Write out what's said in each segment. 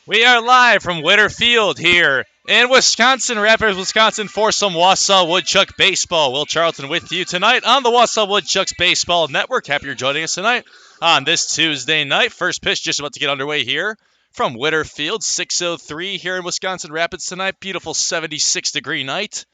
We are live from Witter Field here in Wisconsin, Rafters, Wisconsin, for some Wausau Woodchuck baseball. Will Charlton with you tonight on the Wausau Woodchucks Baseball Network. Happy you're joining us tonight on this Tuesday night. First pitch just about to get underway here from Witter Field, 6:03 here in Wisconsin Rapids tonight. Beautiful 76-degree night,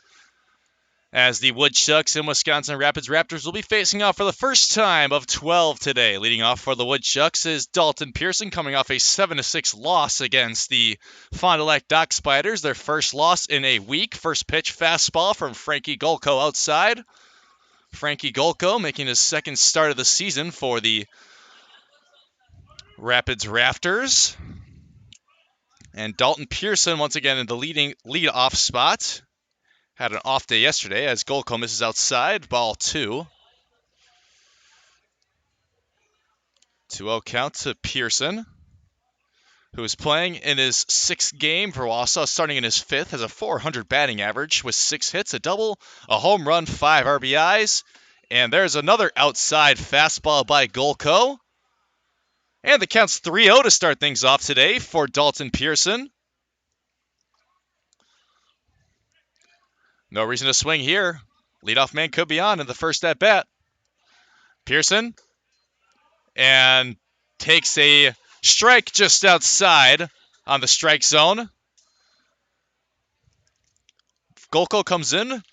as the Woodchucks and Wisconsin Rapids Raptors will be facing off for the first time of 12 today. Leading off for the Woodchucks is Dalton Pearson, coming off a 7-6 loss against the Fond du Lac Dock Spiders, their first loss in a week. First pitch fastball from Frankie Golko outside. Frankie Golko making his second start of the season for the Rapids Rafters. And Dalton Pearson once again in the lead-off spot. Had an off day yesterday as Golko misses outside. Ball 2. 2-0 count to Pearson, who is playing in his 6th game for Wausau, starting in his 5th, has a .400 batting average with 6 hits, a double, a home run, 5 RBIs. And there's another outside fastball by Golko. And the count's 3-0 to start things off today for Dalton Pearson. No reason to swing here. Leadoff man could be on in the first at bat. Pearson and takes a strike just outside on the strike zone. Golko comes in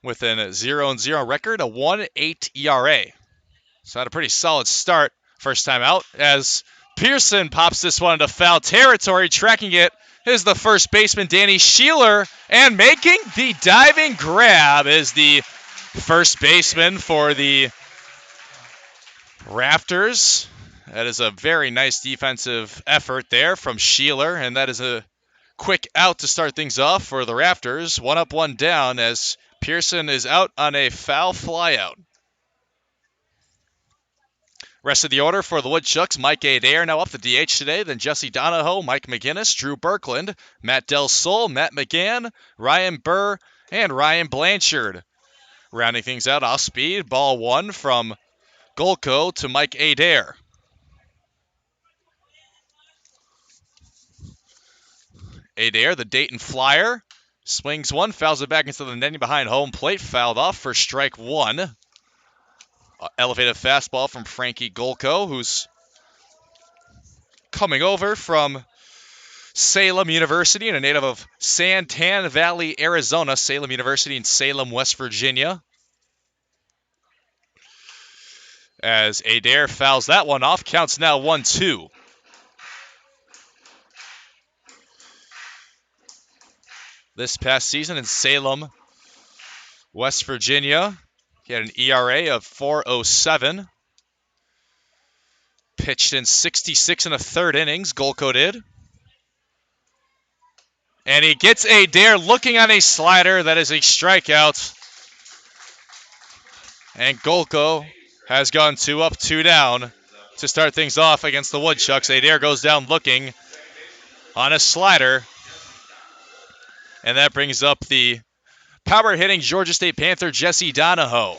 with a 0-0 record, a 1.8 ERA. So had a pretty solid start first time out as Pearson pops this one into foul territory. Tracking it is the first baseman, Danny Sheeler, and making the diving grab is the first baseman for the Rafters. That is a very nice defensive effort there from Sheeler, and that is a quick out to start things off for the Rafters. 1 up, 1 down as Pearson is out on a foul flyout. Rest of the order for the Woodchucks: Mike Adair now up the DH today, then Jesse Donahoe, Mike McGinnis, Drew Berkland, Matt Del Sol, Matt McGann, Ryan Burr, and Ryan Blanchard. Rounding things out off speed, ball 1 from Golko to Mike Adair. Adair, the Dayton Flyer, swings one, fouls it back into the netting behind home plate, fouled off for strike 1. Elevated fastball from Frankie Golko, who's coming over from Salem University and a native of Santan Valley, Arizona. Salem University in Salem, West Virginia. As Adair fouls that one off, counts now 1-2. This past season in Salem, West Virginia, he had an ERA of 4.07. Pitched in 66 and a third innings, Golko did. And he gets Adair looking on a slider. That is a strikeout. And Golko has gone 2 up, 2 down to start things off against the Woodchucks. Adair goes down looking on a slider. And that brings up the power hitting Georgia State Panther Jesse Donahoe.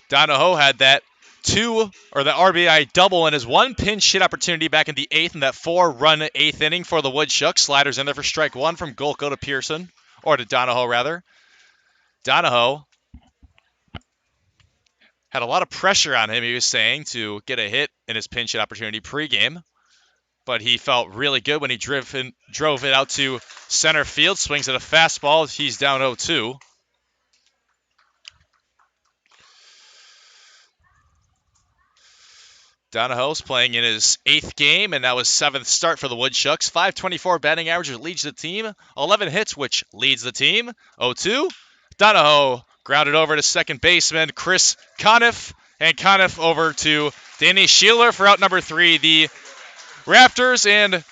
Donahoe had that RBI double in his 1 pinch hit opportunity back in the 8th in that 4-run 8th inning for the Woodchucks. Sliders in there for strike 1 from Golko to Pearson, or to Donahoe rather. Donahoe had a lot of pressure on him, he was saying, to get a hit in his pinch hit opportunity pregame. But he felt really good when he drove it out to center field. Swings at a fastball. He's down 0-2. Donahoe's playing in his 8th game, and that was 7th start for the Woodchucks. .524 batting average, which leads the team. 11 hits, which leads the team. 0-2. Donahoe grounded over to second baseman Chris Conniff, and Conniff over to Danny Sheeler for out number 3. The Rafters and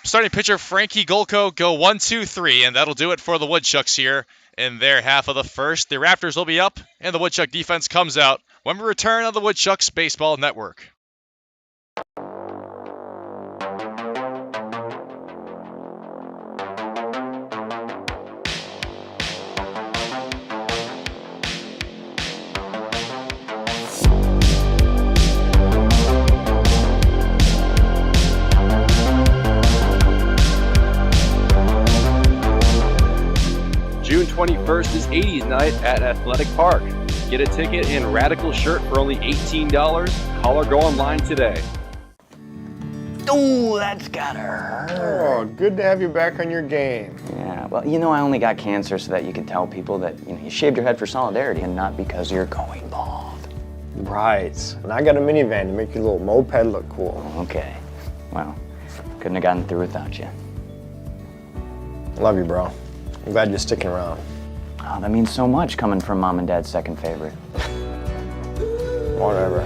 starting pitcher Frankie Golko go 1-2-3, and that'll do it for the Woodchucks here in their half of the first. The Rafters will be up, and the Woodchuck defense comes out when we return on the Woodchucks Baseball Network. 21st is 80s night at Athletic Park. Get a ticket and Radical shirt for only $18. Call or go online today. Oh, that's gotta hurt. Oh, good to have you back on your game. Yeah, well, you know, I only got cancer so that you can tell people that, you shaved your head for solidarity and not because you're going bald. Right. And I got a minivan to make your little moped look cool. Okay. Well, couldn't have gotten through without you. Love you, bro. I'm glad you're sticking around. Oh, that means so much coming from Mom and Dad's second favorite. Whatever.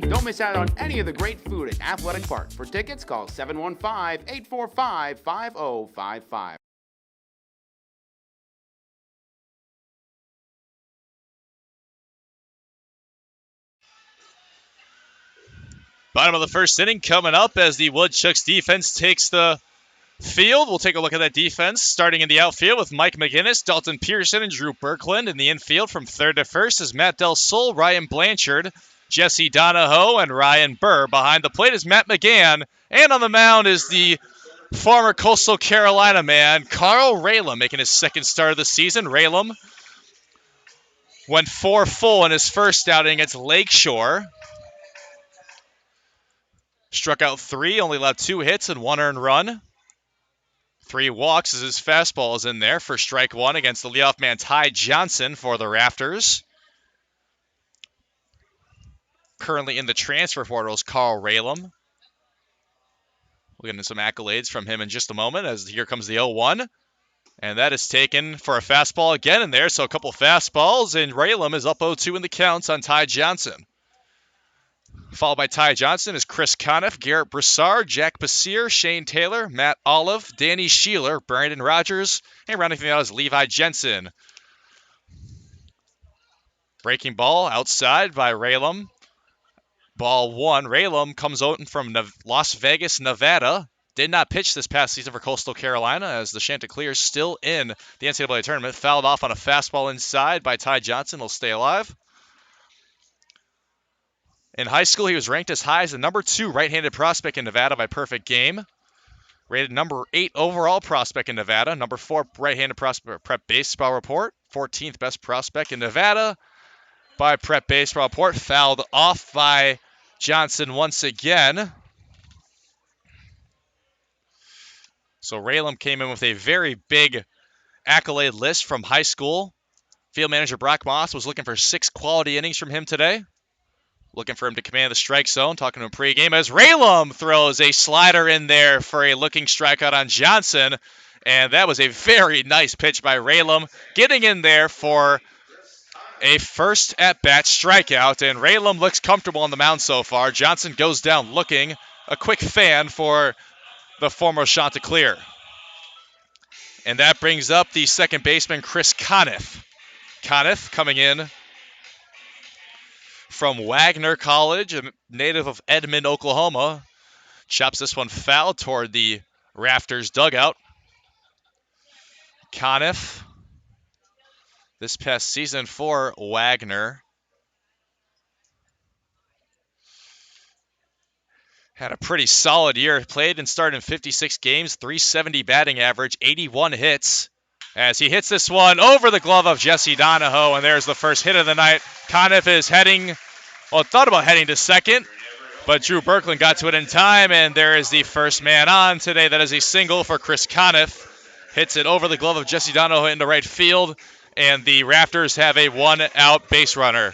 Don't miss out on any of the great food at Athletic Park. For tickets, call 715-845-5055. Bottom of the first inning coming up as the Woodchuks defense takes the field. We'll take a look at that defense, starting in the outfield with Mike McGinnis, Dalton Pearson, and Drew Birkland. In the infield from third to first is Matt Del Sol, Ryan Blanchard, Jesse Donahoe, and Ryan Burr. Behind the plate is Matt McGann, and on the mound is the former Coastal Carolina man, Carl Raylam, making his second start of the season. Raylam went 4 full in his first outing against Lakeshore. Struck out 3, only allowed 2 hits and 1 earned run. 3 walks as his fastball is in there for strike 1 against the leadoff man Ty Johnson for the Rafters. Currently in the transfer portal is Carl Raylam. We'll get into some accolades from him in just a moment as here comes the 0-1. And that is taken for a fastball again in there, so a couple fastballs, and Raylam is up 0-2 in the counts on Ty Johnson. Followed by Ty Johnson is Chris Conniff, Garrett Broussard, Jack Basir, Shane Taylor, Matt Olive, Danny Sheeler, Brandon Rogers, and rounding things out is Levi Jensen. Breaking ball outside by Raylam. Ball 1. Raylam comes out from Las Vegas, Nevada. Did not pitch this past season for Coastal Carolina as the Chanticleers still in the NCAA tournament. Fouled off on a fastball inside by Ty Johnson. He'll stay alive. In high school, he was ranked as high as the number 2 right-handed prospect in Nevada by Perfect Game. Rated number 8 overall prospect in Nevada. Number 4 right-handed prospect Prep Baseball Report. 14th best prospect in Nevada by Prep Baseball Report. Fouled off by Johnson once again. So Raylam came in with a very big accolade list from high school. Field manager Brock Moss was looking for 6 quality innings from him today. Looking for him to command the strike zone. Talking to him pregame as Raylam throws a slider in there for a looking strikeout on Johnson. And that was a very nice pitch by Raylam, getting in there for a first at-bat strikeout. And Raylam looks comfortable on the mound so far. Johnson goes down looking. A quick fan for the former Chanticleer. And that brings up the second baseman, Chris Conniff. Conniff coming in from Wagner College, a native of Edmond, Oklahoma. Chops this one foul toward the Rafters dugout. Conniff, this past season for Wagner, had a pretty solid year. Played and started in 56 games, 370 batting average, 81 hits. As he hits this one over the glove of Jesse Donahoe, and there's the first hit of the night. Conniff is thought about heading to second, but Drew Birkland got to it in time, and there is the first man on today. That is a single for Chris Conniff. Hits it over the glove of Jesse Donahoe into right field, and the Rafters have a 1-out base runner.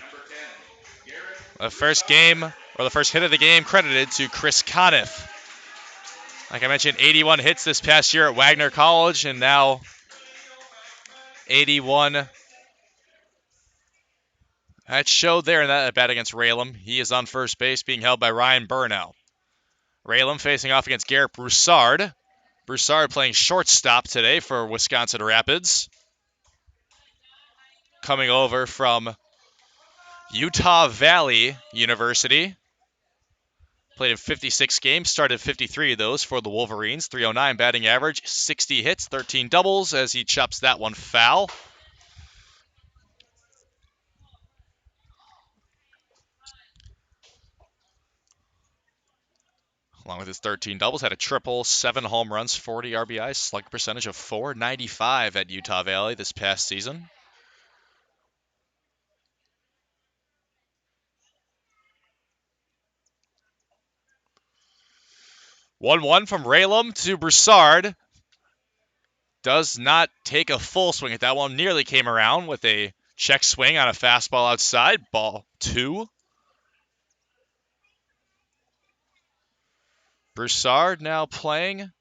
The first hit of the game credited to Chris Conniff. Like I mentioned, 81 hits this past year at Wagner College, and now 81. That showed there in that at bat against Raylam. He is on first base, being held by Ryan Burr now. Raylam facing off against Garrett Broussard. Broussard playing shortstop today for Wisconsin Rapids. Coming over from Utah Valley University played in 56 games, started 53 of those for the Wolverines. 309 batting average, 60 hits, 13 doubles as he chops that one foul. Along with his 13 doubles, had a triple, 7 home runs, 40 RBIs, slug percentage of .495 at Utah Valley this past season. One from Raylam to Broussard. Does not take a full swing at that one. Nearly came around with a check swing on a fastball outside. Ball 2. Broussard now playing.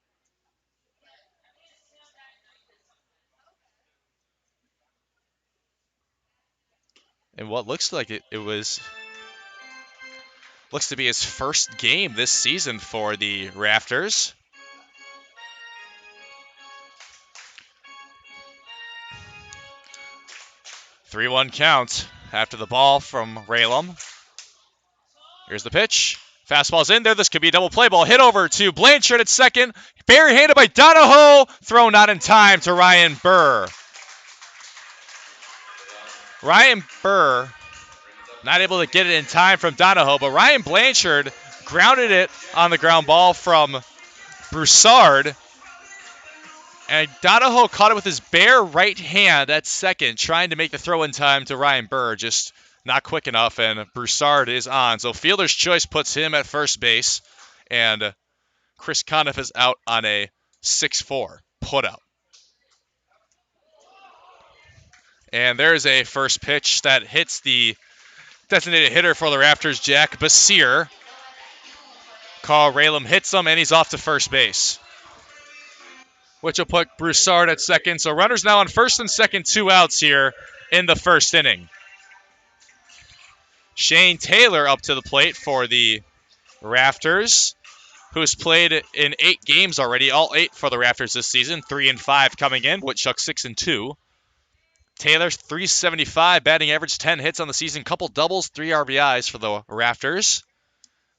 And what looks like looks to be his first game this season for the Rafters. Three-one count after the ball from Raylam. Here's the pitch. Fastball's in there. This could be a double play ball. Hit over to Blanchard at second. Barehanded by Donahoe. Thrown not in time to Ryan Burr. Ryan Burr not able to get it in time from Donahoe, but Ryan Blanchard grounded it on the ground ball from Broussard. And Donahoe caught it with his bare right hand at second, trying to make the throw in time to Ryan Burr. Just not quick enough, and Broussard is on. So fielder's choice puts him at first base, and Chris Conniff is out on a 6-4 putout. And there's a first pitch that hits the designated hitter for the Rafters, Jack Basir. Carl Raylam hits him, and he's off to first base, which will put Broussard at second. So runners now on first and second, 2 outs here in the first inning. Shane Taylor up to the plate for the Rafters, who's played in 8 games already, all 8 for the Rafters this season, 3-5 coming in, Woodchuks 6-2. Taylor, .375 batting average, 10 hits on the season, couple doubles, 3 RBIs for the Rafters.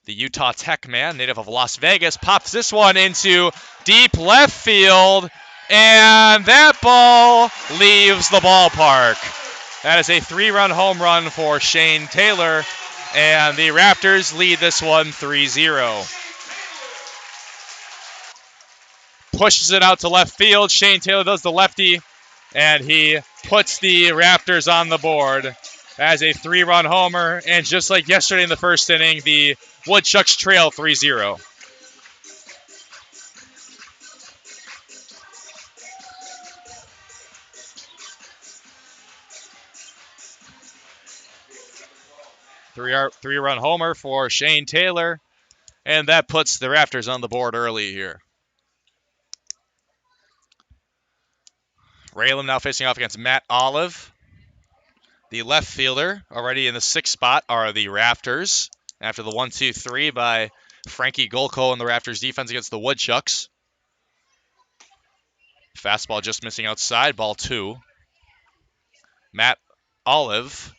The Utah Tech man, native of Las Vegas, pops this one into deep left field, and that ball leaves the ballpark. That is a 3-run home run for Shane Taylor, and the Raptors lead this one 3-0. Pushes it out to left field. Shane Taylor does the lefty, and he puts the Raptors on the board as a 3-run homer. And just like yesterday in the first inning, the Woodchucks trail 3-0. Three-run homer for Shane Taylor, and that puts the Raptors on the board early here. Raylam now facing off against Matt Olive. The left fielder already in the 6th spot are the Rafters after the 1-2-3 by Frankie Golko and the Raptors defense against the Woodchucks. Fastball just missing outside, ball 2. Matt Olive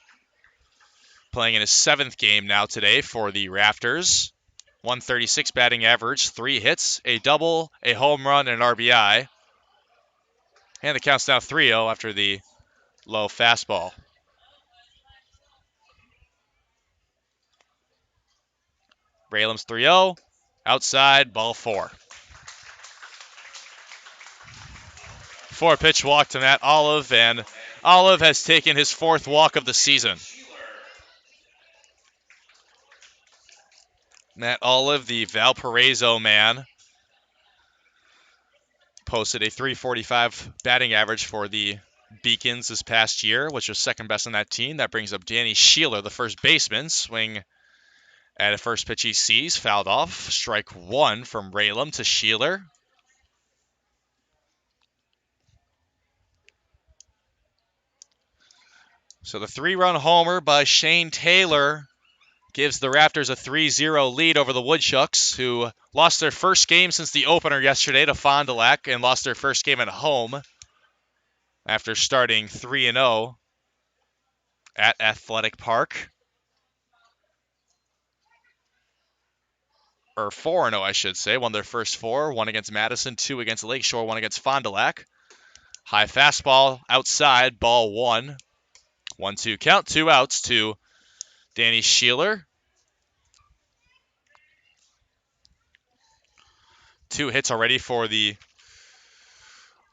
playing in his 7th game now today for the Rafters. 136 batting average, 3 hits, a double, a home run, and an RBI. And the count's now 3-0 after the low fastball. Raylam's 3-0, outside, ball 4. 4-pitch walk to Matt Olive, and Olive has taken his 4th walk of the season. Matt Olive, the Valparaiso man, posted a .345 batting average for the Beacons this past year, which was second best on that team. That brings up Danny Sheeler, the first baseman. Swing at a first pitch he sees, fouled off. Strike 1 from Raylam to Sheeler. So the 3-run homer by Shane Taylor gives the Raptors a 3-0 lead over the Woodchucks, who lost their first game since the opener yesterday to Fond du Lac and lost their first game at home after starting 3-0 at Athletic Park. or 4-0, I should say. Won their first 4, 1 against Madison, 2 against Lakeshore, 1 against Fond du Lac. High fastball outside, ball 1. 1-2 count, 2 outs to Danny Sheeler. 2 hits already for the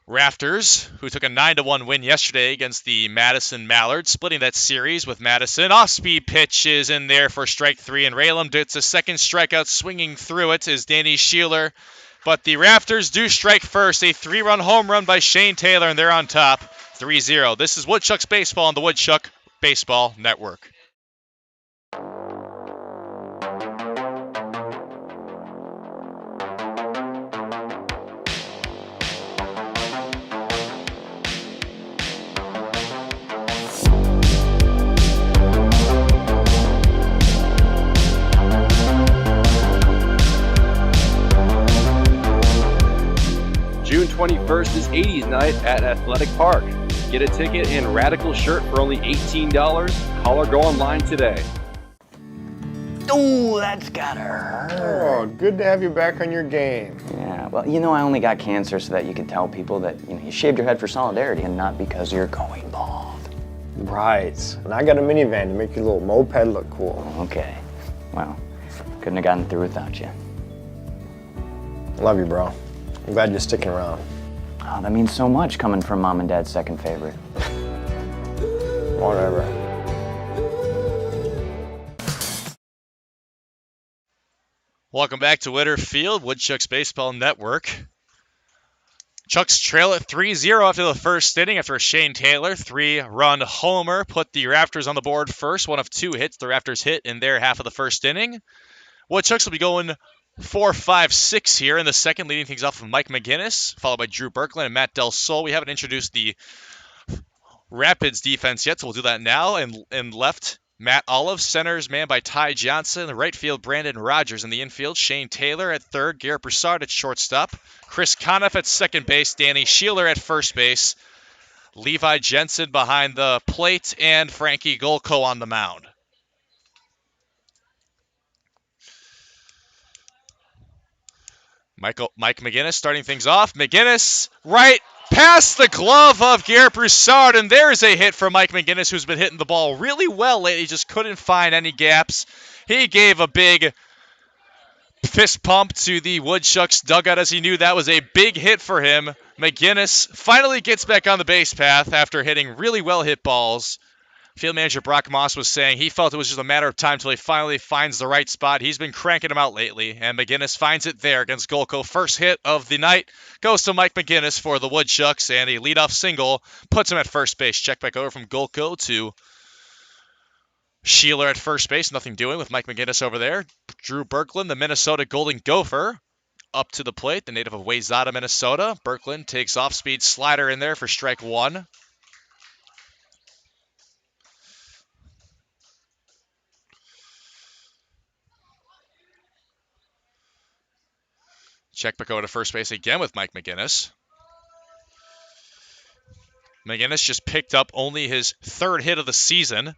Rafters, who took a 9-1 win yesterday against the Madison Mallards, splitting that series with Madison. Off-speed pitch is in there for strike 3, and Raylam gets a second strikeout. Swinging through it is Danny Sheeler, but the Rafters do strike first. A 3-run home run by Shane Taylor, and they're on top, 3-0. This is Woodchucks Baseball on the Woodchuck Baseball Network. June 21st is 80s night at Athletic Park. Get a ticket and Radical shirt for only $18. Call or go online today. Ooh, that's gotta hurt. Oh, good to have you back on your game. Yeah, well, you know, I only got cancer so that you could tell people that, you shaved your head for solidarity and not because you're going bald. Right. And I got a minivan to make your little moped look cool. Okay. Well, couldn't have gotten through without you. Love you, bro. I'm glad you're sticking around. Oh, that means so much coming from Mom and Dad's second favorite. Whatever. Welcome back to Witter Field, Woodchucks Baseball Network. Chucks trail at 3-0 after the first inning after a Shane Taylor 3-run homer put the Rafters on the board first. 1 of 2 hits the Rafters hit in their half of the first inning. Woodchucks will be going 4-5-6 here in the second, leading things off with Mike McGinnis, followed by Drew Berkland and Matt Del Sol. We haven't introduced the Rapids defense yet, so we'll do that now. And left, Matt Olive, centers man by Ty Johnson, right field Brandon Rogers, in the infield Shane Taylor at third, Garrett Broussard at shortstop, Chris Conniff at second base, Danny Sheeler at first base, Levi Jensen behind the plate, and Frankie Golko on the mound. Mike McGinnis starting things off. McGinnis right past the glove of Garrett Broussard, and there's a hit for Mike McGinnis, who's been hitting the ball really well lately, just couldn't find any gaps. He gave a big fist pump to the Woodchucks dugout as he knew that was a big hit for him. McGinnis finally gets back on the base path after hitting really well hit balls. Field manager Brock Moss was saying he felt it was just a matter of time until he finally finds the right spot. He's been cranking them out lately, and McGinnis finds it there against Golko. First hit of the night goes to Mike McGinnis for the Woodchucks, and a leadoff single puts him at first base. Check back over from Golko to Sheeler at first base. Nothing doing with Mike McGinnis over there. Drew Berkland, the Minnesota Golden Gopher, up to the plate, the native of Wayzata, Minnesota. Berkland takes off-speed slider in there for strike 1. Check back over to first base again with Mike McGinnis. McGinnis just picked up only his 3rd hit of the season.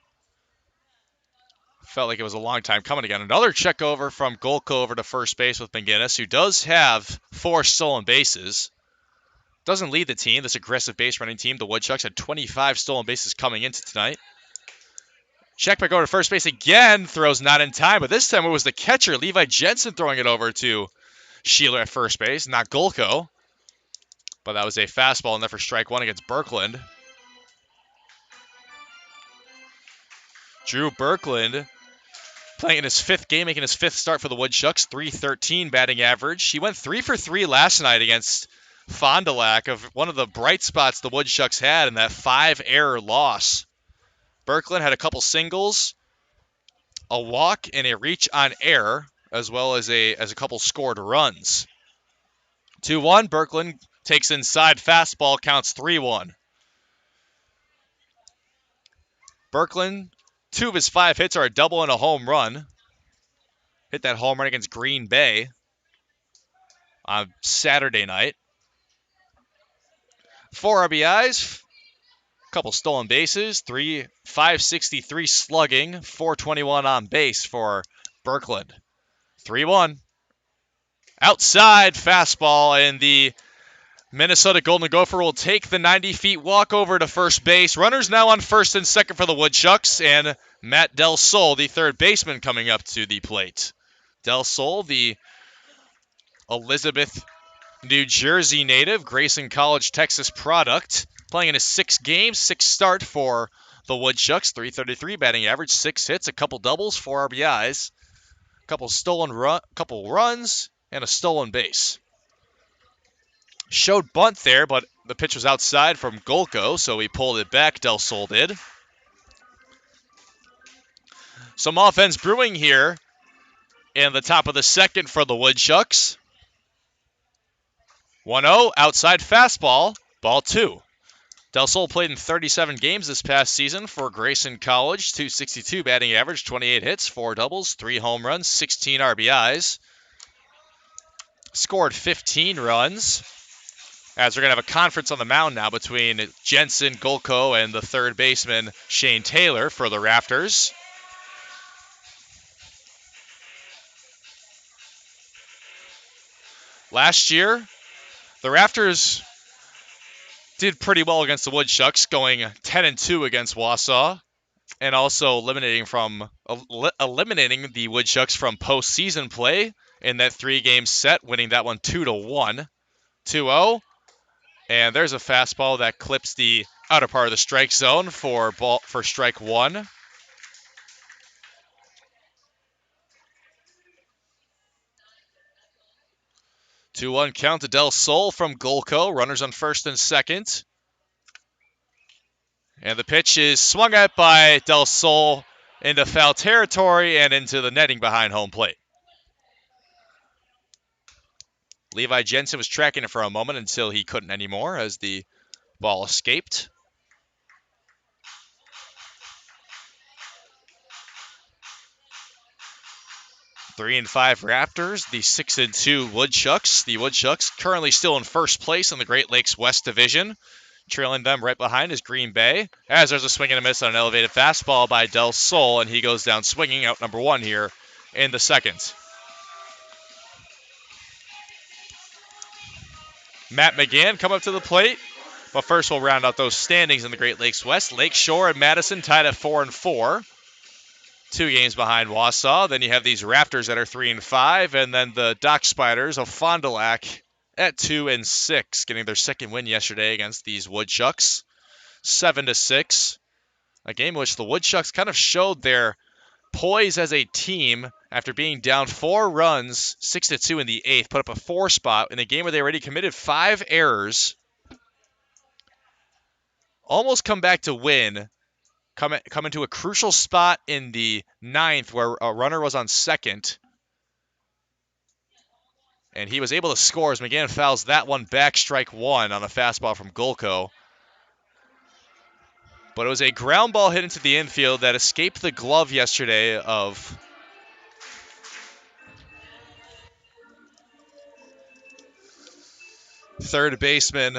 Felt like it was a long time coming again. Another check over from Golko over to first base with McGinnis, who does have 4 stolen bases. Doesn't lead the team, this aggressive base running team. The Woodchucks had 25 stolen bases coming into tonight. Check back over to first base again. Throws not in time, but this time it was the catcher, Levi Jensen, throwing it over to Sheeler at first base, not Golko. But that was a fastball in there for strike 1 against Berkland. Drew Berkland playing in his 5th game, making his 5th start for the Woodchucks, .313 batting average. He went 3 for 3 last night against Fond du Lac, of one of the bright spots the Woodchucks had in that 5-error loss. Berkland had a couple singles, a walk, and a reach on error, as well as a couple scored runs. 2-1, Berkland takes inside fastball, counts 3-1. Berkland, 2 of his 5 hits are a double and a home run. Hit that home run against Green Bay on Saturday night. 4 RBIs, a couple stolen bases, 563 slugging, 421 on base for Berkland. 3-1. Outside fastball, and the Minnesota Golden Gopher will take the 90 feet walk over to first base. Runners now on first and second for the Woodchucks, and Matt Del Sol, the third baseman, coming up to the plate. Del Sol, the Elizabeth, New Jersey native, Grayson College, Texas product, playing in his 6th game, 6th start for the Woodchucks. .333 batting average, 6 hits, a couple doubles, 4 RBIs, couple runs, and a stolen base. Showed bunt there, but the pitch was outside from Golko, so he pulled it back, Del Sol did. Some offense brewing here in the top of the second for the Woodchucks. 1-0, outside fastball, ball 2. Del Sol played in 37 games this past season for Grayson College, .262 batting average, 28 hits, 4 doubles, 3 home runs, 16 RBIs. Scored 15 runs. As we're going to have a conference on the mound now between Jensen, Golko, and the third baseman, Shane Taylor, for the Rafters. Last year, the Rafters did pretty well against the Woodchucks, going 10-2 against Wausau, and also eliminating the Woodchucks from postseason play in that 3-game set, winning that one 2-1. 2-0. And there's a fastball that clips the outer part of the strike zone for strike 1. Two-1 count to Del Sol from Golko. Runners on first and second. And the pitch is swung at by Del Sol into foul territory and into the netting behind home plate. Levi Jensen was tracking it for a moment until he couldn't anymore as the ball escaped. Three and 5 Raptors, the 6-2 Woodchucks. The Woodchucks currently still in first place in the Great Lakes West Division. Trailing them right behind is Green Bay, as there's a swing and a miss on an elevated fastball by Del Sol, and he goes down swinging, out number 1 here in the second. Matt McGann come up to the plate, but first we'll round out those standings in the Great Lakes West. Lakeshore and Madison tied at 4-4, 2 games behind Wausau. Then you have these Rafters that are 3-5, and then the Dock Spiders of Fond du Lac at 2-6, getting their second win yesterday against these Woodchucks, 7-6. A game in which the Woodchucks kind of showed their poise as a team after being down 4 runs, 6-2 in the 8th, put up a 4 spot in a game where they already committed 5 errors. Almost come back to win. Come into a crucial spot in the 9th where a runner was on second. And he was able to score as McGann fouls that one back, strike 1 on a fastball from Golko. But it was a ground ball hit into the infield that escaped the glove yesterday of third baseman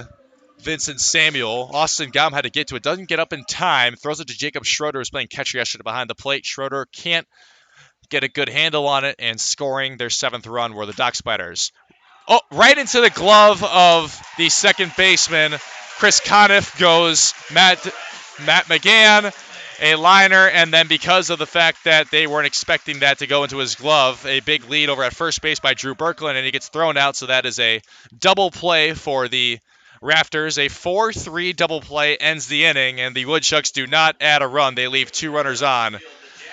Vincent Samuel. Austin Gaum had to get to it. Doesn't get up in time. Throws it to Jacob Schroeder, who's playing catcher yesterday behind the plate. Schroeder can't get a good handle on it, and scoring their 7th run were the Dock Spiders. Oh, right into the glove of the second baseman. Chris Conniff goes Matt McGann, a liner, and then because of the fact that they weren't expecting that to go into his glove, a big lead over at first base by Drew Berkland, and he gets thrown out, so that is a double play for the Rafters. A 4-3 double play ends the inning, and the Woodchucks do not add a run. They leave 2 runners on.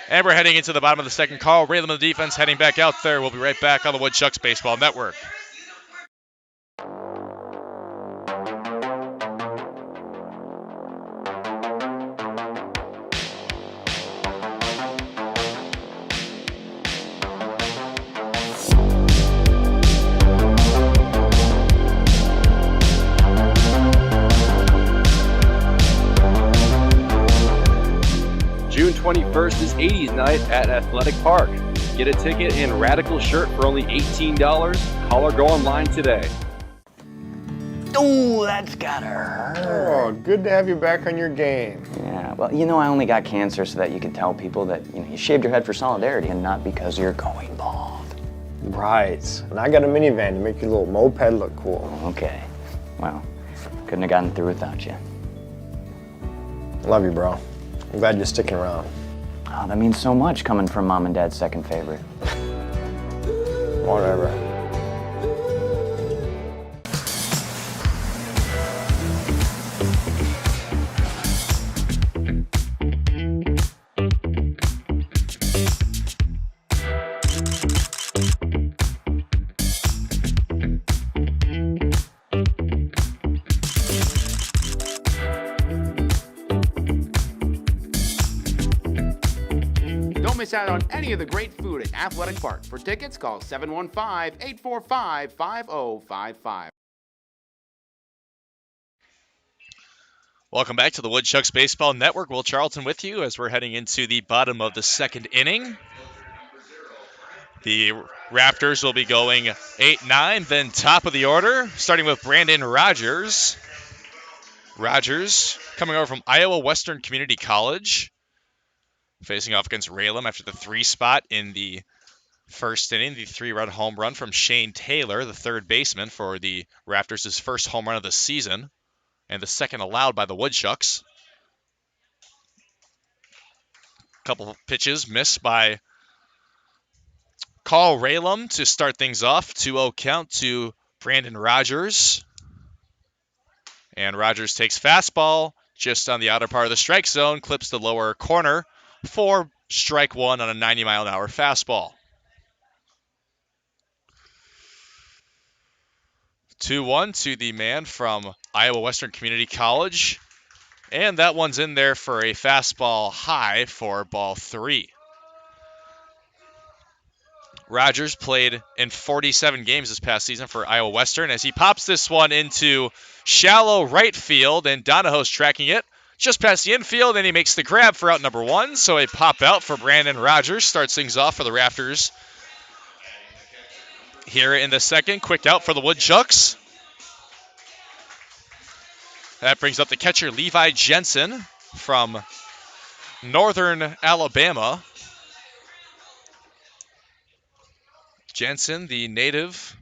And we're heading into the bottom of the second. Carl Raylam of the defense heading back out there. We'll be right back on the Woodchucks Baseball Network. June 21st is 80s night at Athletic Park. Get a ticket and Radical shirt for only $18. Call or go online today. Ooh, that's gotta hurt. Oh, good to have you back on your game. Yeah, well, you know, I only got cancer so that you could tell people that, you shaved your head for solidarity and not because you're going bald. Right. And I got a minivan to make your little moped look cool. Okay. Well, couldn't have gotten through without you. Love you, bro. I'm glad you're sticking around. Oh, that means so much coming from Mom and Dad's second favorite. Whatever. Don't miss out on any of the great food at Athletic Park. For tickets, call 715-845-5055. Welcome back to the Woodchuks Baseball Network. Will Charlton with you as we're heading into the bottom of the second inning. The Rafters will be going 8-9, then top of the order, starting with Brandon Rogers. Rogers coming over from Iowa Western Community College, facing off against Raylam after the 3 spot in the first inning. The 3-run home run from Shane Taylor, the third baseman for the Rafters, his first home run of the season, and the second allowed by the Woodchucks. Couple of pitches missed by Carl Raylam to start things off. 2-0 count to Brandon Rogers. And Rogers takes fastball just on the outer part of the strike zone, clips the lower corner for strike 1 on a 90-mile-an-hour fastball. 2-1 to the man from Iowa Western Community College. And that one's in there for a fastball high for ball 3. Rogers played in 47 games this past season for Iowa Western as he pops this one into shallow right field, and Donahoe's tracking it just past the infield, and he makes the grab for out number 1. So a pop out for Brandon Rogers starts things off for the Rafters. Here in the second, quick out for the Woodchucks. That brings up the catcher Levi Jensen from Northern Alabama. Jensen, the native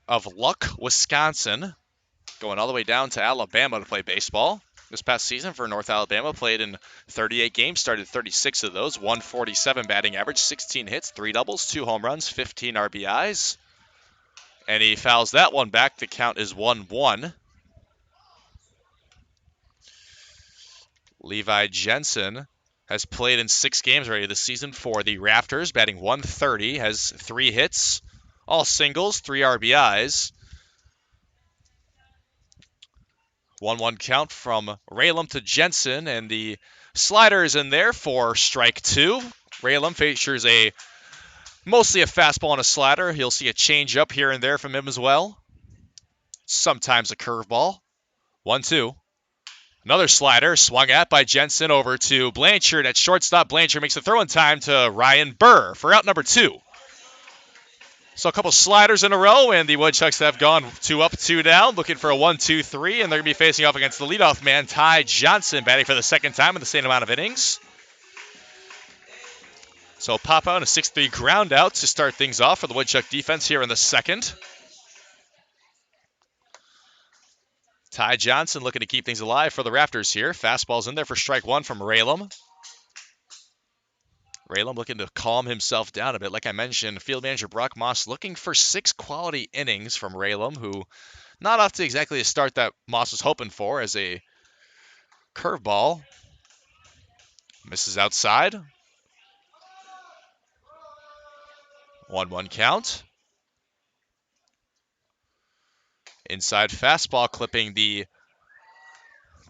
of Luck, Wisconsin, going all the way down to Alabama to play baseball. This past season for North Alabama, played in 38 games, started 36 of those, 147 batting average, 16 hits, 3 doubles, 2 home runs, 15 RBIs. And he fouls that one back. The count is 1-1. Levi Jensen has played in 6 games already this season for the Rafters, batting .130, has 3 hits, all singles, 3 RBIs. 1-1 count from Raylam to Jensen, and the slider is in there for strike 2. Raylam features mostly a fastball and a slider. You'll see a changeup here and there from him as well. Sometimes a curveball. 1-2. Another slider swung at by Jensen over to Blanchard at shortstop. Blanchard makes the throw in time to Ryan Burr for out number 2. So a couple sliders in a row, and the Woodchucks have gone 2 up, 2 down, looking for a 1-2-3, and they're going to be facing off against the leadoff man, Ty Johnson, batting for the second time in the same amount of innings. So pop out and a 6-3 ground out to start things off for the Woodchuck defense here in the second. Ty Johnson looking to keep things alive for the Rafters here. Fastball's in there for strike 1 from Raylam. Raylam looking to calm himself down a bit. Like I mentioned, field manager Brock Moss looking for 6 quality innings from Raylam, who not off to exactly the start that Moss was hoping for, as a curveball misses outside. 1-1 count. Inside fastball clipping the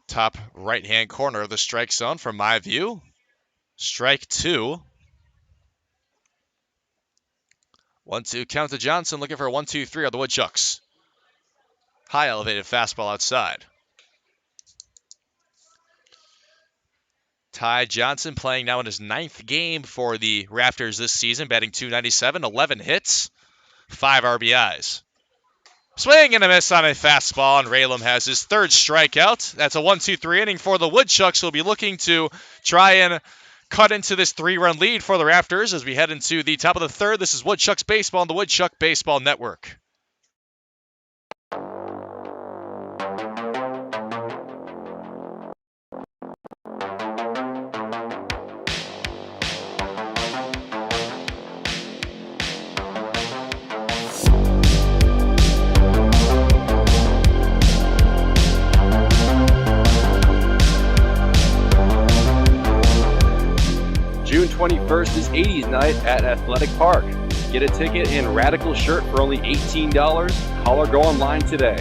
top right-hand corner of the strike zone from my view. Strike 2. 1-2 count to Johnson, looking for a 1-2-3 on the Woodchucks. High elevated fastball outside. Ty Johnson playing now in his 9th game for the Rafters this season, batting .297, 11 hits, 5 RBIs. Swing and a miss on a fastball, and Raylam has his 3rd strikeout. That's a 1-2-3 inning for the Woodchucks, who will be looking to try and cut into this 3-run lead for the Rafters as we head into the top of the third. This is Woodchucks Baseball on the Woodchuck Baseball Network. June 21st is 80s night at Athletic Park. Get a ticket and Radical shirt for only $18. Call or go online today.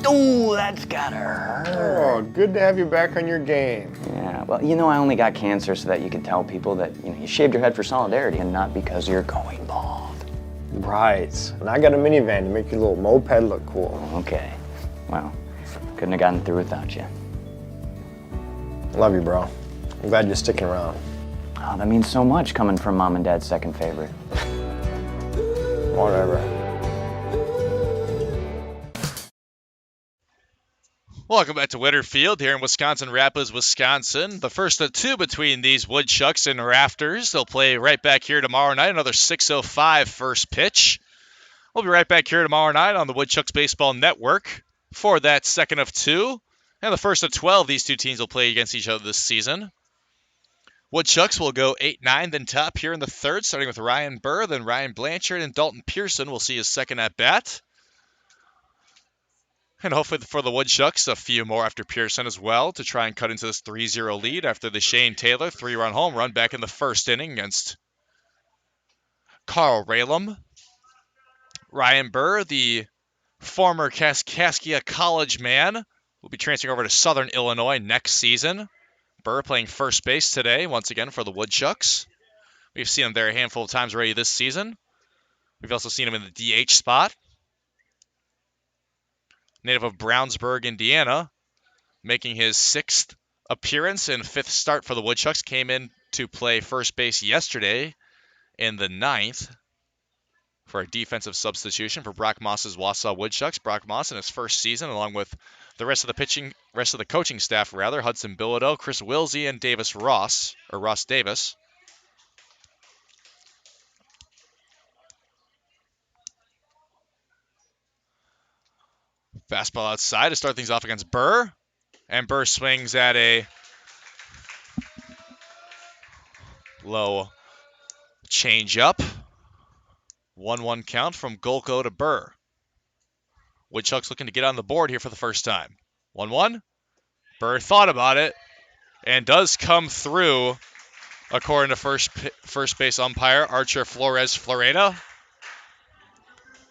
Ooh, that's gotta hurt. Oh, good to have you back on your game. Yeah, well, I only got cancer so that you could tell people that, you shaved your head for solidarity and not because you're going bald. Right. And I got a minivan to make your little moped look cool. Okay. Well, couldn't have gotten through without you. Love you, bro. I'm glad you're sticking around. Oh, that means so much coming from Mom and Dad's second favorite. Whatever. Welcome back to Winter Field here in Wisconsin Rapids, Wisconsin. The first of two between these Woodchucks and Rafters. They'll play right back here tomorrow night, another 6:05 first pitch. We'll be right back here tomorrow night on the Woodchucks Baseball Network for that second of two. And the first of 12 these two teams will play against each other this season. Woodchucks will go 8-9, then top here in the third, starting with Ryan Burr, then Ryan Blanchard, and Dalton Pearson will see his second at-bat. And hopefully for the Woodchucks, a few more after Pearson as well to try and cut into this 3-0 lead after the Shane Taylor 3-run home run back in the first inning against Carl Ralem. Ryan Burr, the former Kaskaskia College man, will be transferring over to Southern Illinois next season. Burr playing first base today, once again, for the Woodchucks. We've seen him there a handful of times already this season. We've also seen him in the DH spot. Native of Brownsburg, Indiana, making his 6th appearance and 5th start for the Woodchucks. Came in to play first base yesterday in the 9th for a defensive substitution for Brock Moss's Wausau Woodchucks. Brock Moss in his first season, along with the rest of the coaching staff, Hudson Bilodeau, Chris Wilsey, and Ross Davis. Fastball outside to start things off against Burr. And Burr swings at a low changeup. 1-1 count from Golko to Burr. Woodchucks looking to get on the board here for the first time. 1-1. Burr thought about it and does come through, according to first base umpire Archer Flores Floreda.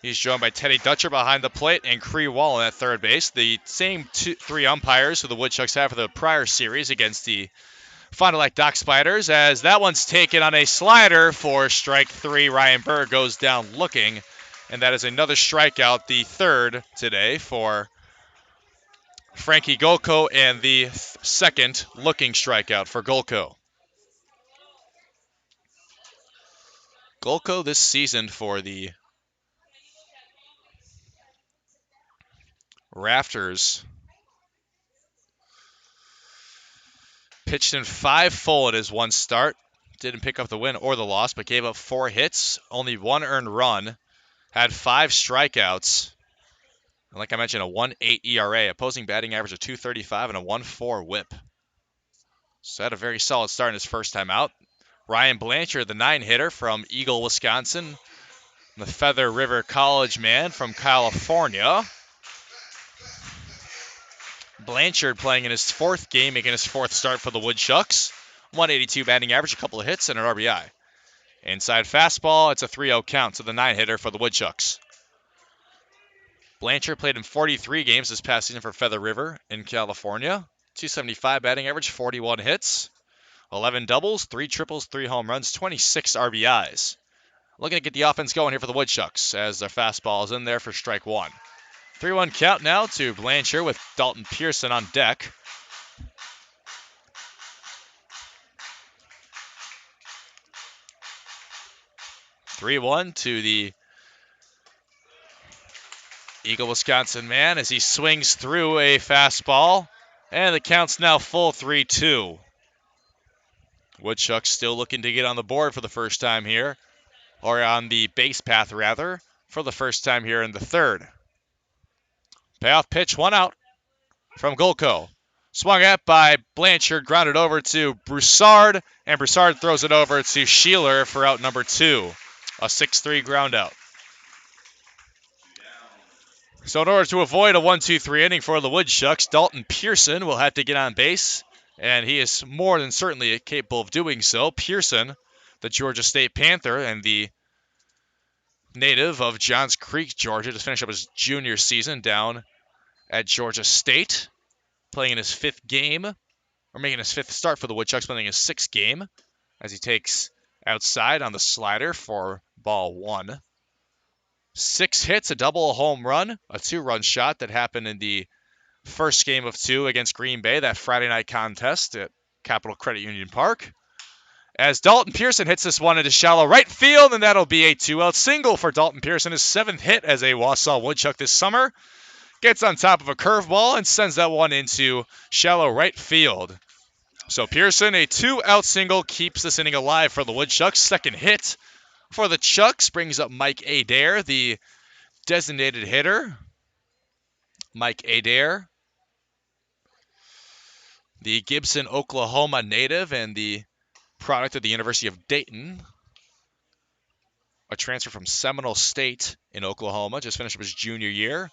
He's joined by Teddy Dutcher behind the plate and Cree Wall at third base. The same three umpires who the Woodchucks have for the prior series against the Fond du Lac Dock Spiders, as that one's taken on a slider for strike 3. Ryan Burr goes down looking, and that is another strikeout, the third today for Frankie Golko, and the second looking strikeout for Golko. Golko this season for the Rafters pitched in 5 full at his one start. Didn't pick up the win or the loss, but gave up 4 hits, only 1 earned run, had 5 strikeouts. And like I mentioned, a 1.8 ERA, opposing batting average of .235 and a 1.4 whip. So had a very solid start in his first time out. Ryan Blanchard, the 9-hitter from Eagle, Wisconsin, the Feather River College man from California. Blanchard playing in his 4th game, making his 4th start for the Woodchucks. 182 batting average, a couple of hits, and an RBI. Inside fastball, it's a 3-0 count to the 9-hitter for the Woodchucks. Blanchard played in 43 games this past season for Feather River in California. 275 batting average, 41 hits, 11 doubles, 3 triples, 3 home runs, 26 RBIs. Looking to get the offense going here for the Woodchucks as their fastball is in there for strike 1. 3-1 count now to Blanchard with Dalton Pearson on deck. (3-1) to the Eagle, Wisconsin man as he swings through a fastball. And the count's now full 3-2. Woodchucks still looking to get on the board for the first time here, or on the base path rather, for the first time here in the third. Payoff pitch, 1 out from Golko. Swung at by Blanchard, grounded over to Broussard, and Broussard throws it over to Sheeler for out number 2. A 6-3 ground out. So in order to avoid a 1-2-3 inning for the Woodchucks, Dalton Pearson will have to get on base, and he is more than certainly capable of doing so. Pearson, the Georgia State Panther and the native of Johns Creek, Georgia, to finish up his junior season down at Georgia State, playing in his 5th game, or making his 5th start for the Woodchucks, playing his 6th game, as he takes outside on the slider for ball 1. 6 hits, a double, a home run, a 2-run shot that happened in the first game of 2 against Green Bay, that Friday night contest at Capital Credit Union Park. As Dalton Pearson hits this one into shallow right field, and that'll be a 2-out single for Dalton Pearson, his 7th hit as a Wausau Woodchuck this summer. Gets on top of a curveball and sends that one into shallow right field. So Pearson, a 2-out single, keeps this inning alive for the Woodchucks. 2nd hit for the Chucks brings up Mike Adair, the designated hitter. Mike Adair, the Gibson, Oklahoma native and the product of the University of Dayton. A transfer from Seminole State in Oklahoma, just finished up his junior year.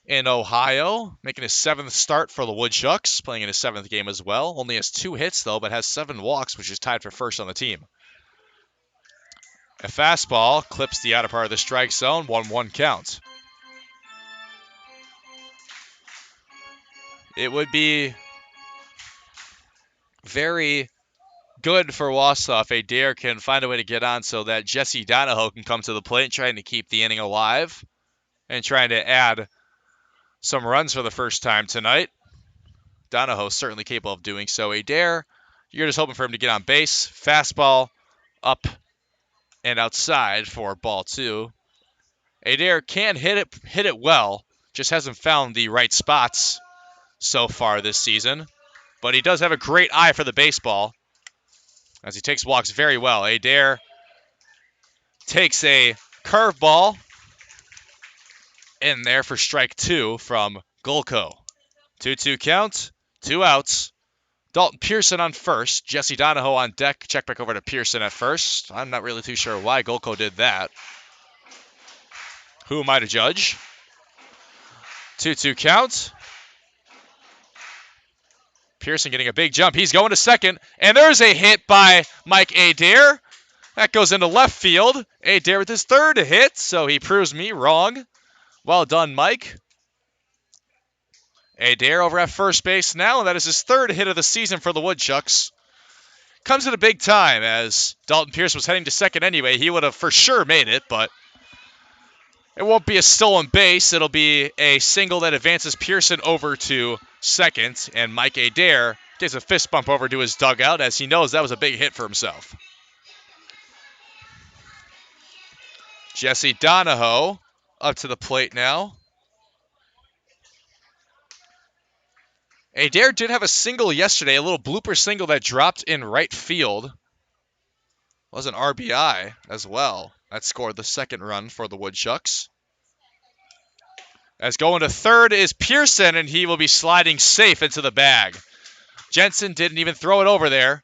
In Ohio, making his 7th start for the Woodchucks, playing in his 7th game as well. Only has 2 hits, though, but has 7 walks, which is tied for first on the team. A fastball clips the outer part of the strike zone, 1-1 count. It would be very good for Wausau if Adair can find a way to get on so that Jesse Donahoe can come to the plate, trying to keep the inning alive and trying to add some runs for the first time tonight. Donahoe certainly capable of doing so. Adair, you're just hoping for him to get on base. Fastball up and outside for ball 2. Adair can hit it well, just hasn't found the right spots so far this season. But he does have a great eye for the baseball, as he takes walks very well. Adair takes a curveball in there for strike 2 from Golko. 2-2 count, 2 outs. Dalton Pearson on first, Jesse Donahoe on deck. Check back over to Pearson at first. I'm not really too sure why Golko did that. Who am I to judge? 2-2 count. Pearson getting a big jump. He's going to second, and there's a hit by Mike Adair. That goes into left field. Adair with his 3rd hit, so he proves me wrong. Well done, Mike. Adair over at first base now, and that is his 3rd hit of the season for the Woodchucks. Comes at a big time, as Dalton Pearson was heading to second anyway. He would have for sure made it, but it won't be a stolen base. It'll be a single that advances Pearson over to second, and Mike Adair gives a fist bump over to his dugout, as he knows that was a big hit for himself. Jesse Donahoe up to the plate now. Adair did have a single yesterday, a little blooper single that dropped in right field. Was an RBI as well. That scored the 2nd run for the Woodchucks. As going to third is Pearson, and he will be sliding safe into the bag. Jensen didn't even throw it over there,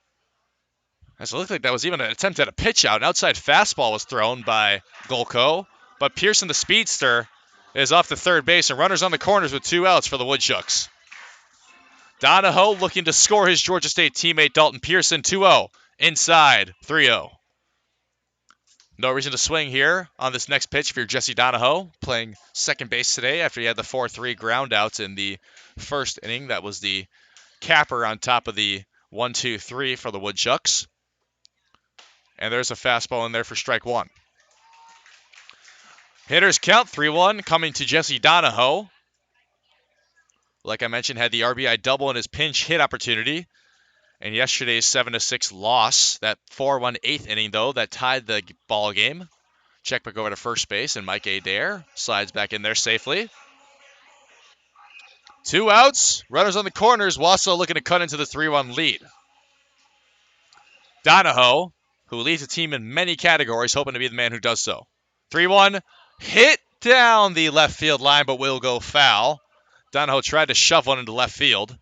as it looked like that was even an attempt at a pitch out. An outside fastball was thrown by Golko, but Pearson, the speedster, is off to third base, and runners on the corners with 2 outs for the Woodchucks. Donahoe looking to score his Georgia State teammate Dalton Pearson. 2-0. Inside. 3-0. No reason to swing here on this next pitch if you're Jesse Donahoe, playing second base today after he had the 4-3 ground outs in the first inning. That was the capper on top of the 1-2-3 for the Woodchucks. And there's a fastball in there for strike 1. Hitters count 3-1 coming to Jesse Donahoe. Like I mentioned, had the RBI double in his pinch hit opportunity. And yesterday's 7-6 loss, that 4-1 8th inning, though, that tied the ball game. Check back over to first base, and Mike Adair slides back in there safely. 2 outs, runners on the corners. Wausau looking to cut into the 3-1 lead. Donahoe, who leads the team in many categories, hoping to be the man who does so. 3-1, hit down the left field line, but will go foul. Donahoe tried to shove one into left field,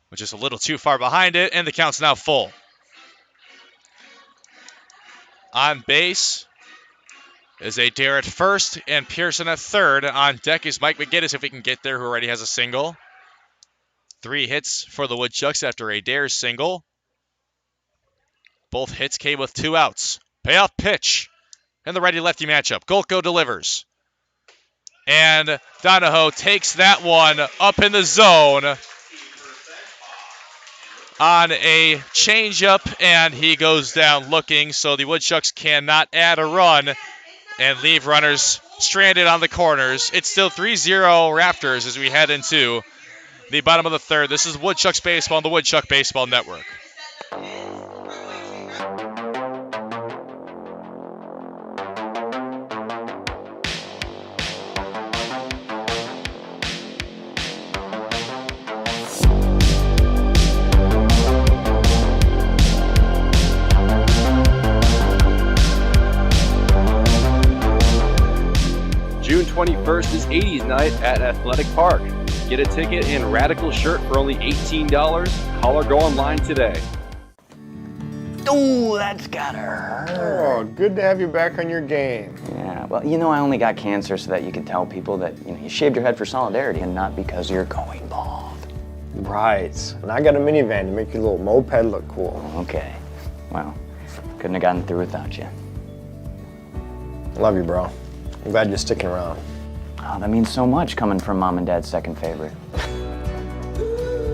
which is a little too far behind it, and the count's now full. On base is Adair at first and Pearson at third. On deck is Mike McGinnis, if he can get there, who already has a single. 3 hits for the Woodchucks after Adair's single. Both hits came with 2 outs. Payoff pitch in the righty-lefty matchup. Golko delivers. And Donahoe takes that one up in the zone on a changeup, and he goes down looking, so the Woodchucks cannot add a run and leave runners stranded on the corners. It's still 3-0 Rafters as we head into the bottom of the third. This is Woodchucks Baseball on the Woodchuck Baseball Network. June 21st is 80s night at Athletic Park. Get a ticket and Radical shirt for only $18. Call or go online today. Ooh, that's gotta hurt. Oh, good to have you back on your game. Yeah, well, you know, I only got cancer so that you could tell people that, you shaved your head for solidarity and not because you're going bald. Right. And I got a minivan to make your little moped look cool. Okay. Well, couldn't have gotten through without you. Love you, bro. I'm glad you're sticking around. Oh, that means so much coming from Mom and Dad's second favorite.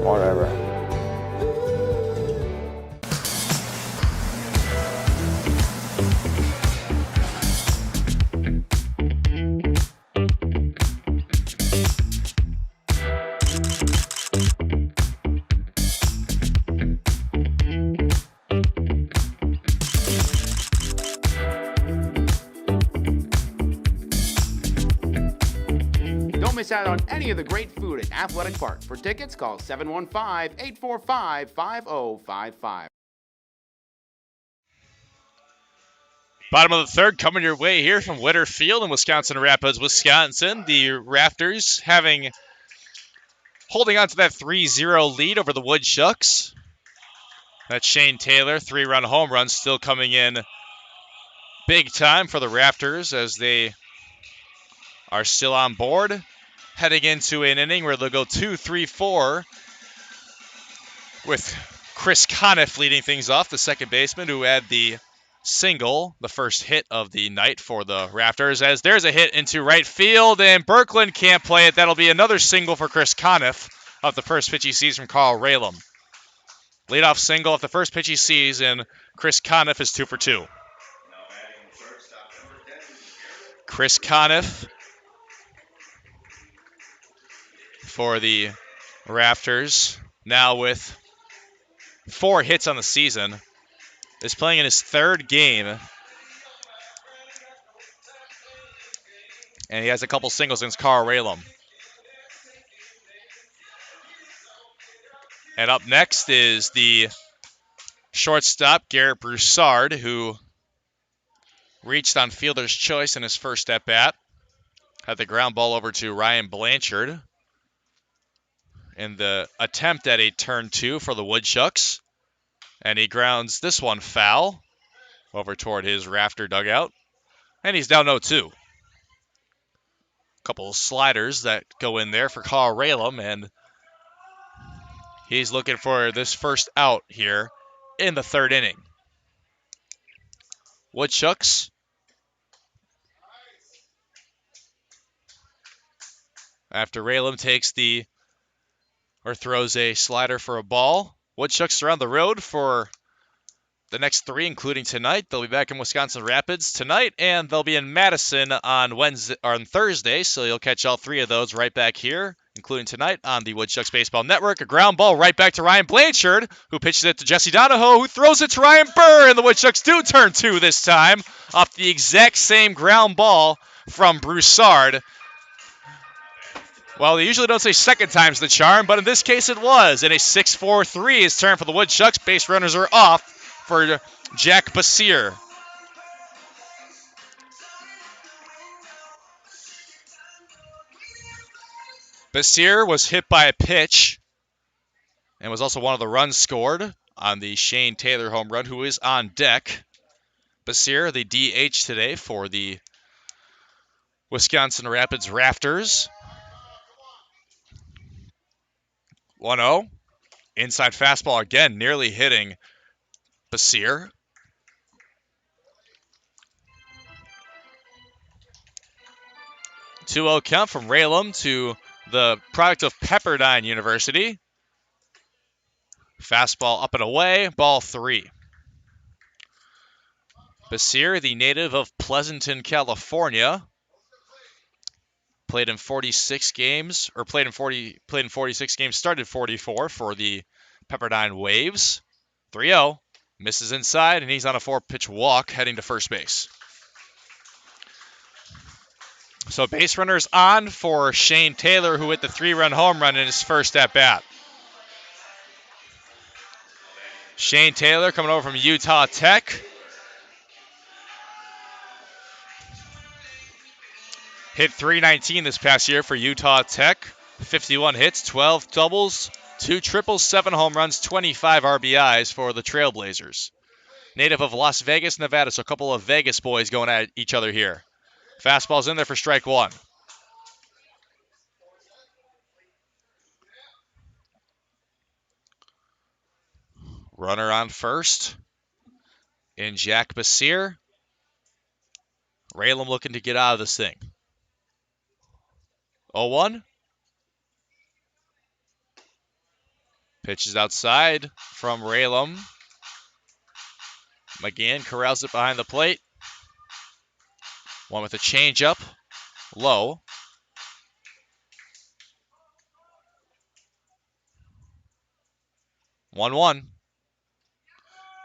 Whatever. Don't miss out on any of the great food at Athletic Park. For tickets, call 715-845-5055. Bottom of the third coming your way here from Witter Field in Wisconsin Rapids, Wisconsin. The Rafters holding on to that 3-0 lead over the Woodchucks. That's Shane Taylor, 3-run home run, still coming in big time for the Rafters as they are still on board. Heading into an inning where they'll go 2-3-4 with Chris Conniff leading things off, the second baseman who had the single, the first hit of the night for the Rafters, as there's a hit into right field, and Birkeland can't play it. That'll be another single for Chris Conniff off the first pitch he sees from Carl Ralem. Leadoff single off the first pitch he sees, and Chris Conniff is 2 for 2. Chris Conniff for the Rafters, now with 4 hits on the season, is playing in his 3rd game. And he has a couple singles against Carl Ralem. And up next is the shortstop, Garrett Broussard, who reached on fielder's choice in his first at-bat. Had the ground ball over to Ryan Blanchard in the attempt at a turn 2 for the Woodchucks. And he grounds this one foul over toward his Rafter dugout. And he's down 0-2. Couple of sliders that go in there for Carl Ralem, and he's looking for this first out here in the 3rd inning. Woodchucks after Ralem throws a slider for a ball. Woodchucks are on the road for the next 3, including tonight. They'll be back in Wisconsin Rapids tonight, and they'll be in Madison on Thursday. So you'll catch all 3 of those right back here, including tonight on the Woodchucks Baseball Network. A ground ball right back to Ryan Blanchard, who pitches it to Jesse Donahoe, who throws it to Ryan Burr, and the Woodchucks do turn 2 this time off the exact same ground ball from Broussard. Well, they usually don't say second time's the charm, but in this case it was. And a 6-4-3 is turned for the Woodchucks. Base runners are off for Jack Basir. Basir was hit by a pitch and was also one of the runs scored on the Shane Taylor home run, who is on deck. Basir, the DH today for the Wisconsin Rapids Rafters. 1-0. Inside fastball again, nearly hitting Basir. 2-0 count from Raylam to the product of Pepperdine University. Fastball up and away, ball 3. Basir, the native of Pleasanton, California, played in 46 games, started 44 for the Pepperdine Waves. 3-0, misses inside, and he's on a 4-pitch walk heading to first base. So base runners on for Shane Taylor, who hit the 3-run home run in his first at-bat. Shane Taylor coming over from Utah Tech. Hit .319 this past year for Utah Tech. 51 hits, 12 doubles, 2 triples, 7 home runs, 25 RBIs for the Trailblazers. Native of Las Vegas, Nevada, so a couple of Vegas boys going at each other here. Fastball's in there for strike 1. Runner on first in Jack Basir. Raylam looking to get out of this thing. 0-1. Pitches outside from Raylam. McGann corrals it behind the plate. One with a changeup. Low. 1-1.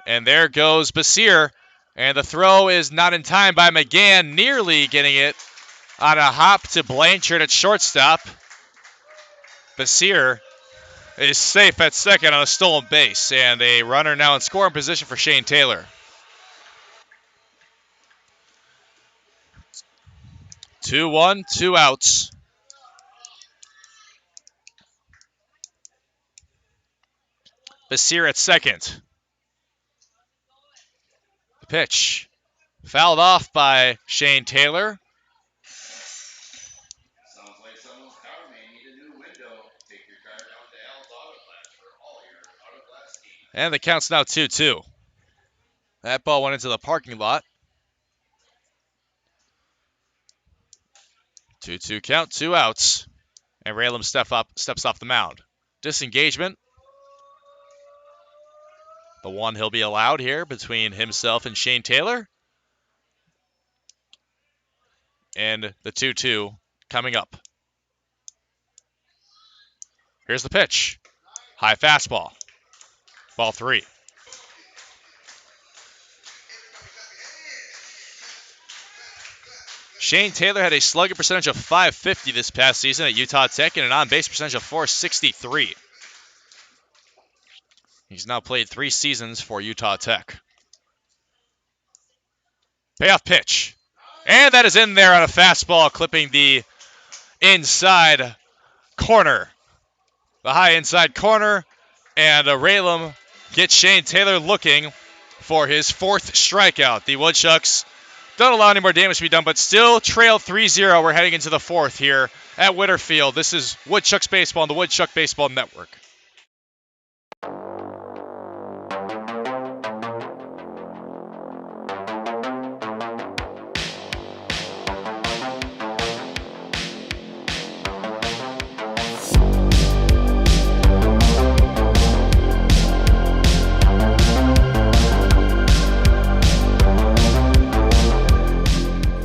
And there goes Basir. And the throw is not in time by McGann, nearly getting it on a hop to Blanchard at shortstop. Basir is safe at second on a stolen base, and a runner now in scoring position for Shane Taylor. 2-1, 2 outs. Basir at second. The pitch fouled off by Shane Taylor. And the count's now 2-2. That ball went into the parking lot. 2-2 count, 2 outs. And Raylam steps off the mound. Disengagement. The one he'll be allowed here between himself and Shane Taylor. And the 2-2 coming up. Here's the pitch. High fastball. Ball 3. Shane Taylor had a slugging percentage of .550 this past season at Utah Tech and an on-base percentage of .463. He's now played 3 seasons for Utah Tech. Payoff pitch. And that is in there on a fastball, clipping the inside corner. The high inside corner. And Raylam gets Shane Taylor looking for his 4th strikeout. The Woodchucks don't allow any more damage to be done, but still trail 3-0. We're heading into the 4th here at Winterfield. This is Woodchucks Baseball on the Woodchuck Baseball Network.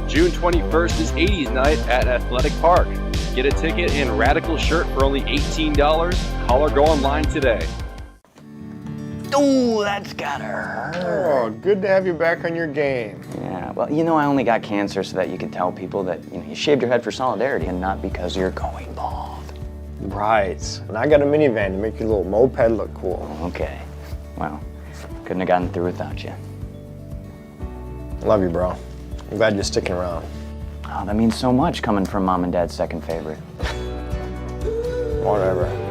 June 21st is 80s night at Athletic Park. Get a ticket and Radical shirt for only $18. Call or go online today. Oh, that's gotta hurt. Oh, good to have you back on your game. Yeah, well, you know, I only got cancer so that you could tell people that, you shaved your head for solidarity and not because you're going bald. Right. And I got a minivan to make your little moped look cool. Okay. Well, couldn't have gotten through without you. Love you, bro. I'm glad you're sticking around. Oh, that means so much coming from Mom and Dad's second favorite. Whatever.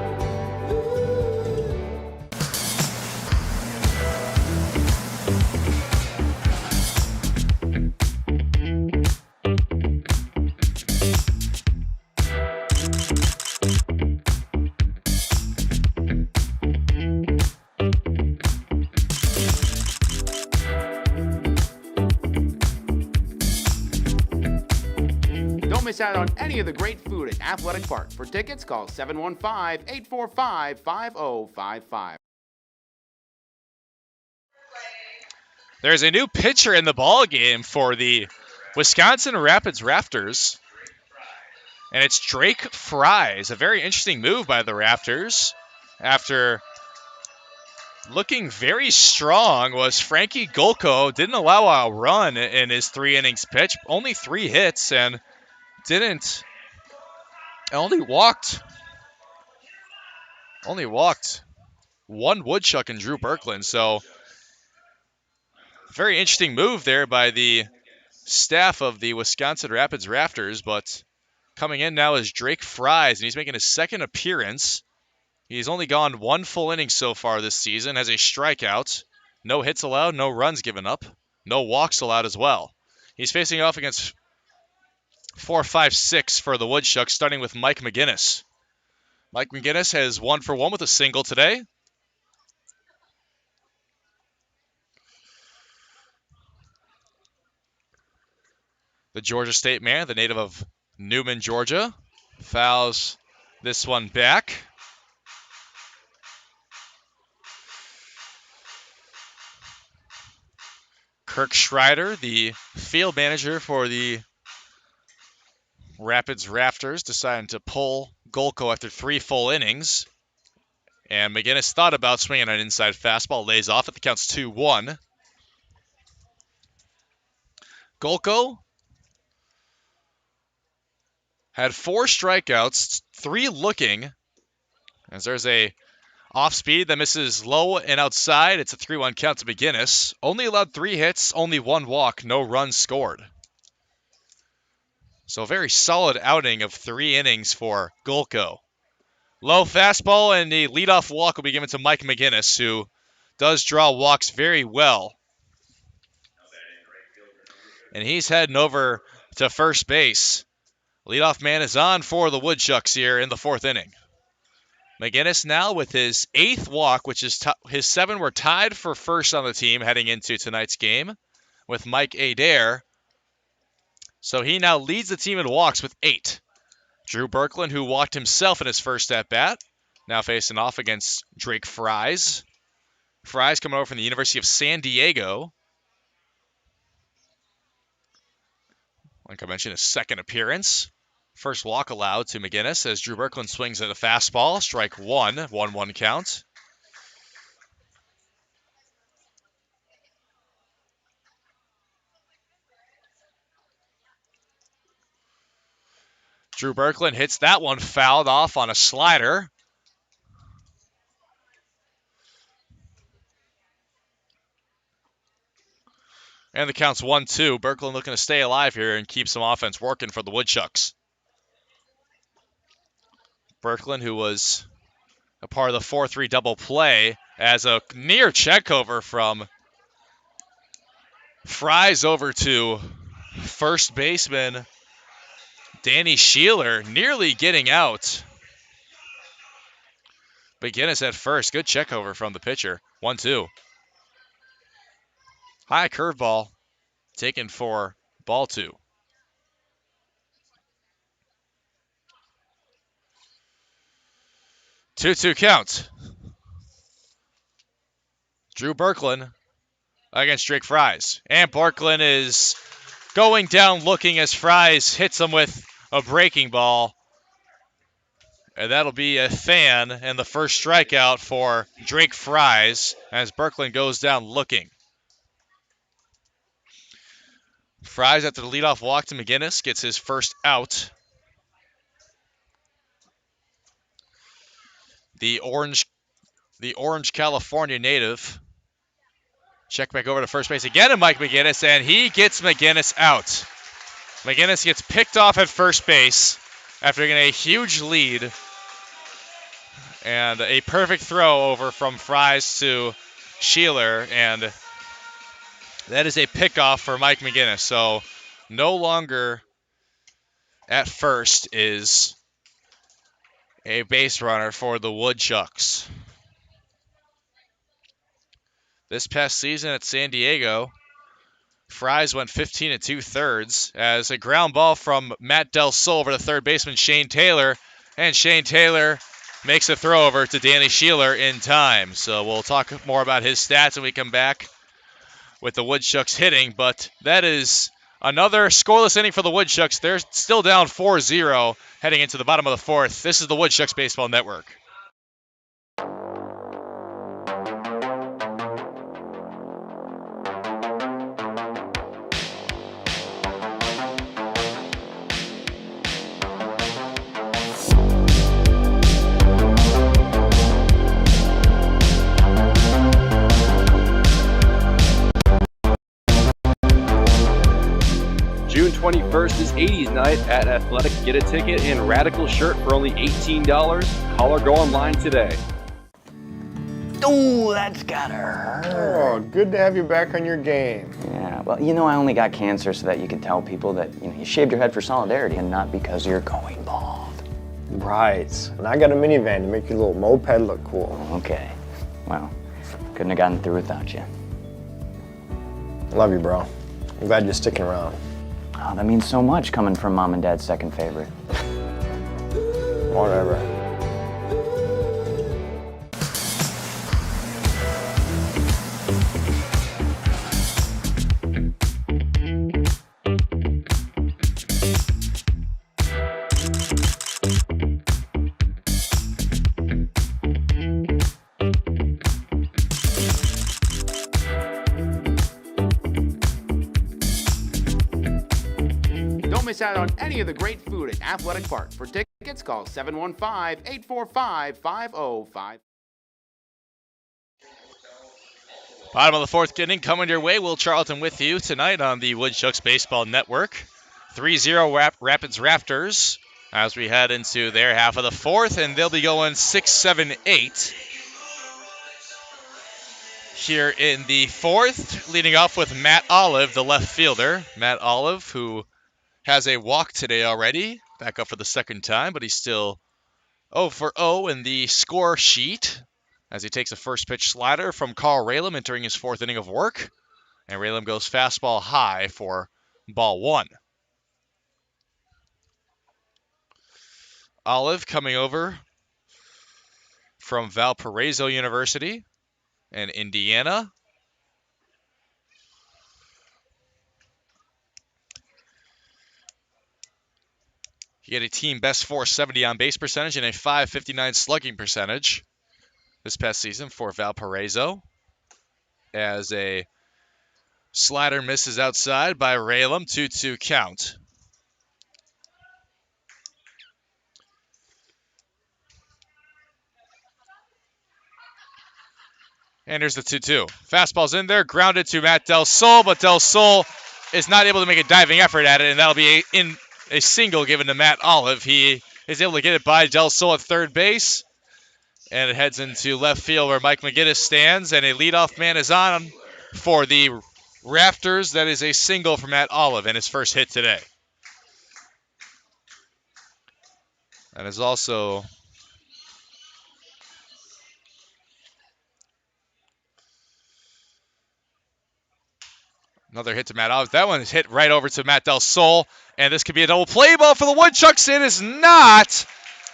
Don't miss out on any of the great food at Athletic Park. For tickets, call 715-845-5055. There's a new pitcher in the ball game for the Wisconsin Rapids Rafters, and it's Drake Fries. A very interesting move by the Rafters. After looking very strong was Frankie Golko. Didn't allow a run in his 3 innings pitch. Only 3 hits and only walked one Woodchuck and Drew Berkland. So very interesting move there by the staff of the Wisconsin Rapids Rafters. But coming in now is Drake Fries, and he's making his second appearance. He's only gone 1 full inning so far this season, has a strikeout, no hits allowed, no runs given up, no walks allowed as well. He's facing off against 4, 5, 6 for the Woodchucks, starting with Mike McGinnis. Mike McGinnis has 1 for 1 with a single today. The Georgia State man, the native of Newman, Georgia, fouls this one back. Kirk Schreider, the field manager for the Rapids Rafters, decided to pull Golko after 3 full innings. And McGinnis thought about swinging an inside fastball, lays off. It the count's 2-1. Golko had 4 strikeouts, 3 looking, as there's a off speed that misses low and outside. It's a 3-1 count to McGinnis. Only allowed 3 hits, only 1 walk, no runs scored. So a very solid outing of 3 innings for Golko. Low fastball and the leadoff walk will be given to Mike McGinnis, who does draw walks very well. And he's heading over to first base. Leadoff man is on for the Woodchucks here in the 4th inning. McGinnis now with his 8th walk, which is his 7 were tied for first on the team heading into tonight's game with Mike Adair. So he now leads the team in walks with 8. Drew Berkland, who walked himself in his first at-bat, now facing off against Drake Fries. Fries coming over from the University of San Diego. Like I mentioned, his second appearance. First walk allowed to McGinnis as Drew Berkland swings at a fastball. Strike 1, 1-1 count. Drew Berkland hits that one fouled off on a slider. And the count's 1-2. Berkland looking to stay alive here and keep some offense working for the Woodchucks. Berkland, who was a part of the 4-3 double play, as a near check over from Fries over to first baseman Danny Sheeler, nearly getting out. McGinnis at first. Good check over from the pitcher. 1-2. High curveball taken for ball 2. Two count. Drew Berkland against Drake Fries. And Berkland is going down looking as Fries hits him with a breaking ball. And that'll be a fan and the first strikeout for Drake Fries as Berkland goes down looking. Fries after the leadoff walk to McGinnis gets his first out. the Orange California native. Check back over to first base again, and Mike McGinnis, and he gets McGinnis out. McGinnis gets picked off at first base after getting a huge lead, and a perfect throw over from Fries to Sheeler, and that is a pickoff for Mike McGinnis. So no longer at first is a base runner for the Woodchucks. This past season at San Diego, Fries went 15 2/3 as a ground ball from Matt Del Sol over to third baseman Shane Taylor, and Shane Taylor makes a throw over to Danny Sheeler in time. So we'll talk more about his stats when we come back with the Woodchucks hitting, but that is another scoreless inning for the Woodchucks. They're still down 4-0 heading into the bottom of the fourth. This is the Woodchucks Baseball Network. June 21st is 80s night at Athletic. Get a ticket in Radical shirt for only $18. Call or go online today. Ooh, that's gotta hurt. Oh, good to have you back on your game. Yeah, well, you know, I only got cancer so that you could tell people that, you shaved your head for solidarity and not because you're going bald. Right. And I got a minivan to make your little moped look cool. Okay. Well, couldn't have gotten through without you. Love you, bro. I'm glad you're sticking around. Oh, that means so much coming from Mom and Dad's second favorite. Whatever. Don't miss out on any of the great food at Athletic Park. For tickets, call 715-845-5055. Bottom of the fourth inning coming your way. Will Charlton with you tonight on the Woodchucks Baseball Network. 3-0 Rapids Rafters as we head into their half of the fourth, and they'll be going 6-7-8 here in the fourth, leading off with Matt Olive, the left fielder. Matt Olive, who has a walk today already, back up for the second time, but he's still 0 for 0 in the score sheet as he takes a first pitch slider from Carl Raylam entering his fourth inning of work. And Raylam goes fastball high for ball one. Olive coming over from Valparaiso University in Indiana. He had a team best 470 on base percentage and a 559 slugging percentage this past season for Valparaiso, as a slider misses outside by Raylam. 2-2 count. And here's the 2-2. Fastball's in there, grounded to Matt Del Sol, but Del Sol is not able to make a diving effort at it, and that'll be a single given to Matt Olive. He is able to get it by Del Sol at third base, and it heads into left field where Mike McGinnis stands, and a leadoff man is on for the Rafters. That is a single for Matt Olive and his first hit today. And is also another hit to Matt Olive. That one is hit right over to Matt Del Sol, and this could be a double play ball for the Woodchucks. It is not.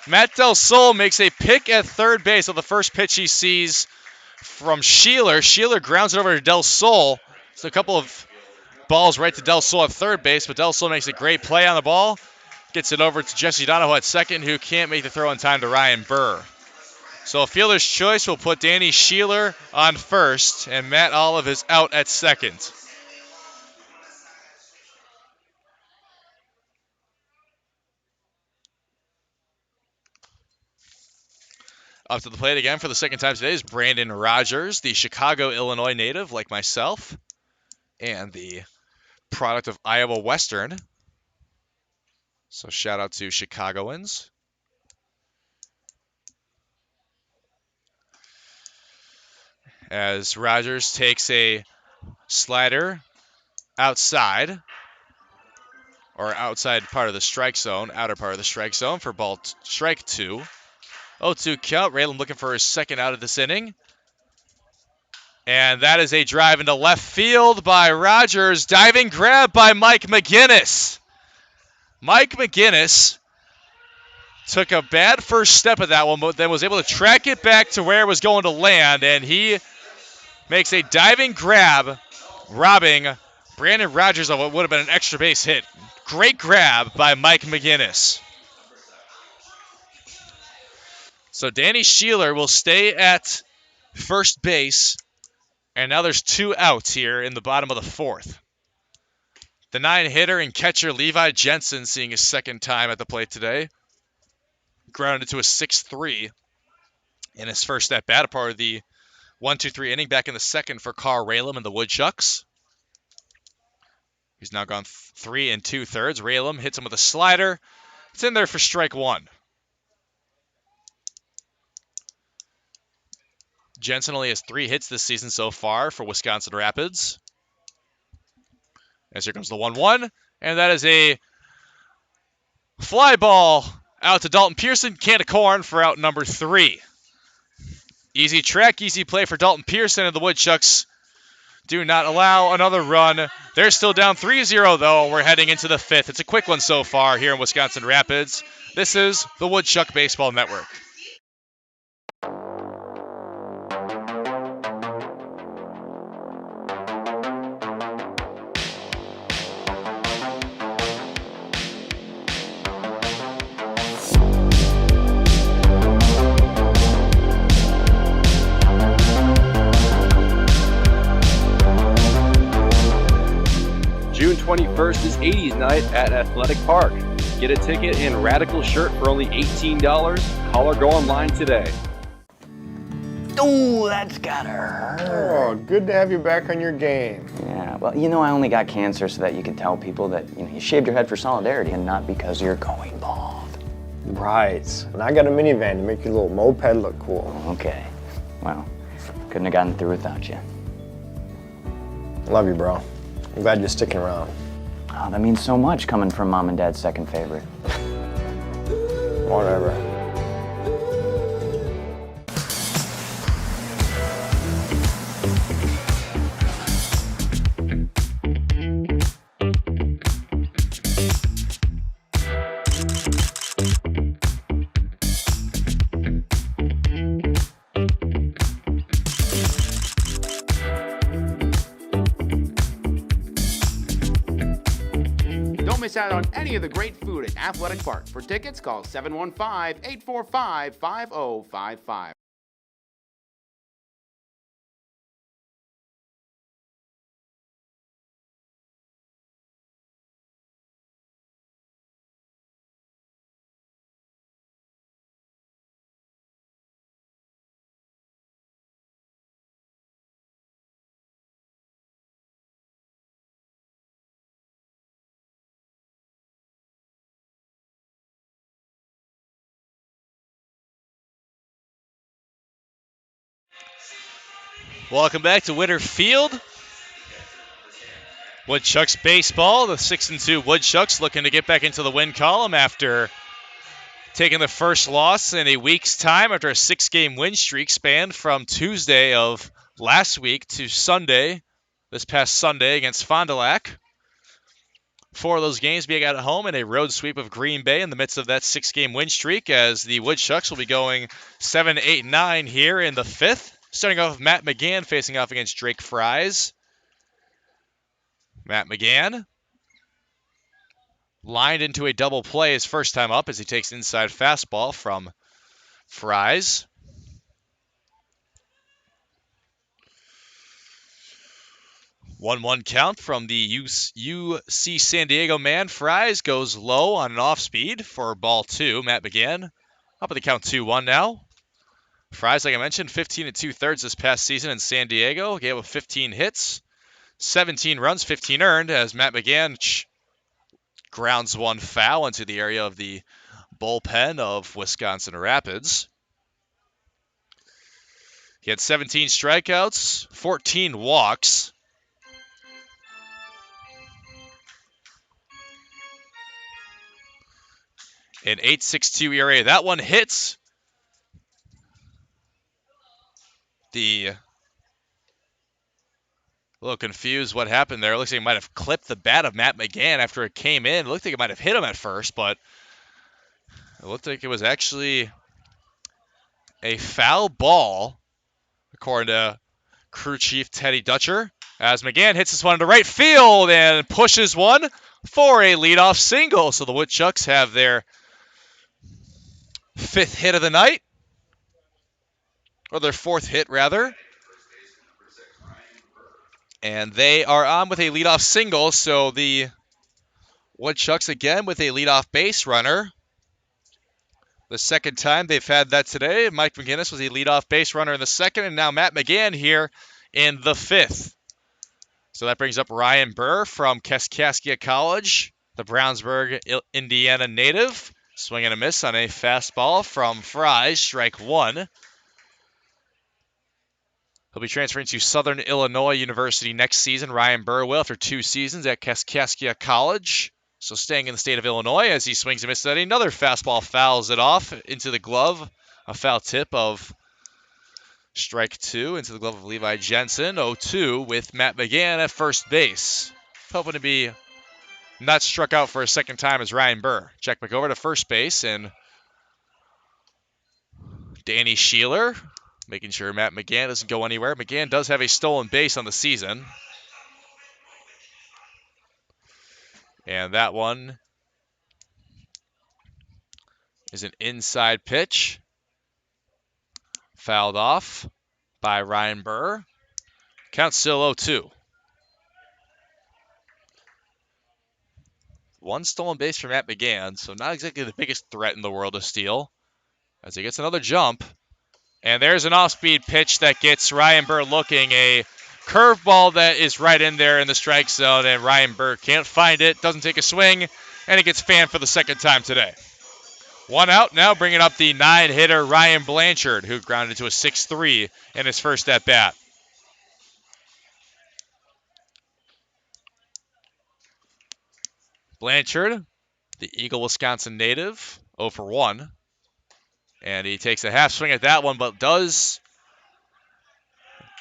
Matt Del Sol makes a pick at third base on the first pitch he sees from Sheeler. Sheeler grounds it over to Del Sol. So a couple of balls right to Del Sol at third base, but Del Sol makes a great play on the ball. Gets it over to Jesse Donahoe at second, who can't make the throw in time to Ryan Burr. So a fielder's choice will put Danny Sheeler on first, and Matt Olive is out at second. Up to the plate again for the second time today is Brandon Rogers, the Chicago, Illinois native like myself, and the product of Iowa Western. So shout out to Chicagoans. As Rogers takes a slider outside, or outside part of the strike zone, outer part of the strike zone for ball strike 2. 0-2 count. Raylan looking for his second out of this inning. And that is a drive into left field by Rogers. Diving grab by Mike McGinnis. Mike McGinnis took a bad first step at that one, but then was able to track it back to where it was going to land, and he makes a diving grab, robbing Brandon Rogers of what would have been an extra base hit. Great grab by Mike McGinnis. So Danny Sheeler will stay at first base, and now there's 2 outs here in the bottom of the 4th. The 9-hitter and catcher Levi Jensen seeing his second time at the plate today. Grounded to a 6-3 in his first at bat, a part of the 1-2-3 inning back in the second for Carl Raylam and the Woodchucks. He's now gone 3 2/3. Raylam hits him with a slider. It's in there for strike 1. Jensen only has 3 hits this season so far for Wisconsin Rapids. As here comes the 1-1, and that is a fly ball out to Dalton Pearson. Can of corn for out number 3. Easy track, easy play for Dalton Pearson, and the Woodchucks do not allow another run. They're still down 3-0, though. We're heading into the 5th. It's a quick one so far here in Wisconsin Rapids. This is the Woodchuck Baseball Network. June 21st is 80s night at Athletic Park. Get a ticket and Radical shirt for only $18. Call or go online today. Ooh, that's gotta hurt. Oh, good to have you back on your game. Yeah, well, you know, I only got cancer so that you could tell people that, you shaved your head for solidarity and not because you're going bald. Right. And I got a minivan to make your little moped look cool. Okay. Well, couldn't have gotten through without you. Love you, bro. I'm glad you're sticking around. Oh, that means so much coming from Mom and Dad's second favorite. Whatever. Don't miss out on any of the great food at Athletic Park. For tickets, call 715-845-5055. Welcome back to Winter Field. Woodchucks baseball. The 6-2 Woodchucks looking to get back into the win column after taking the first loss in a week's time after a 6-game win streak spanned from Tuesday of last week to Sunday, this past Sunday against Fond du Lac. 4 of those games being at home in a road sweep of Green Bay in the midst of that 6-game win streak, as the Woodchucks will be going 7-8-9 here in the 5th. Starting off with Matt McGann facing off against Drake Fries. Matt McGann lined into a double play his first time up as he takes inside fastball from Fries. One count from the UC San Diego man. Fries goes low on an off speed for ball 2. Matt McGann up at the count 2-1 now. Fries, like I mentioned, 15 2/3 this past season in San Diego. Gave up 15 hits, 17 runs, 15 earned, as Matt McGann grounds one foul into the area of the bullpen of Wisconsin Rapids. He had 17 strikeouts, 14 walks. An 8.62 ERA. That one hits a little confused what happened there. It looks like he might have clipped the bat of Matt McGann after it came in. It looked like it might have hit him at first, but it looked like it was actually a foul ball, according to crew chief Teddy Dutcher, as McGann hits this one into right field and pushes one for a leadoff single. So the Woodchucks have their 5th hit of the night, or their 4th hit, rather. And they are on with a leadoff single, so the Woodchucks again with a leadoff base runner. The second time they've had that today. Mike McGinnis was a leadoff base runner in the second, and now Matt McGann here in the 5th. So that brings up Ryan Burr from Kaskaskia College, the Brownsburg, Indiana native. Swing and a miss on a fastball from Fries, strike one. He'll be transferring to Southern Illinois University next season. Ryan Burr will, after 2 seasons at Kaskaskia College. So staying in the state of Illinois as he swings and misses at another fastball, fouls it off into the glove. A foul tip of strike 2 into the glove of Levi Jensen. 0-2 with Matt McGann at first base. Hoping to be not struck out for a second time as Ryan Burr. Check back over to first base, and Danny Sheeler making sure Matt McGann doesn't go anywhere. McGann does have a stolen base on the season. And that one is an inside pitch. Fouled off by Ryan Burr. Count still 0-2. One stolen base for Matt McGann, so not exactly the biggest threat in the world to steal. As he gets another jump. And there's an off-speed pitch that gets Ryan Burr looking. A curveball that is right in there in the strike zone, and Ryan Burr can't find it, doesn't take a swing, and it gets fanned for the second time today. One out now, bringing up the 9-hitter Ryan Blanchard, who grounded to a 6-3 in his first at-bat. Blanchard, the Eagle, Wisconsin native, 0 for 1. And he takes a half swing at that one, but does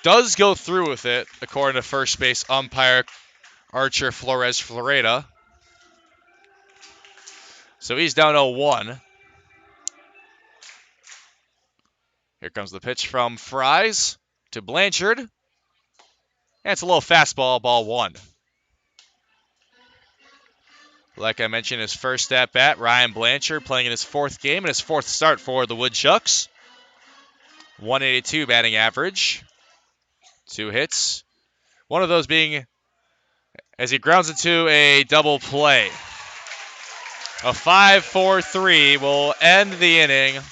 go through with it, according to first base umpire Archer Flores Floreda. So he's down 0-1. Here comes the pitch from Fries to Blanchard. And it's a little fastball, ball 1. Like I mentioned, his first at-bat, Ryan Blanchard playing in his 4th game and his 4th start for the Woodchucks. 182 batting average. 2 hits. One of those being as he grounds into a double play. A 5-4-3 will end the inning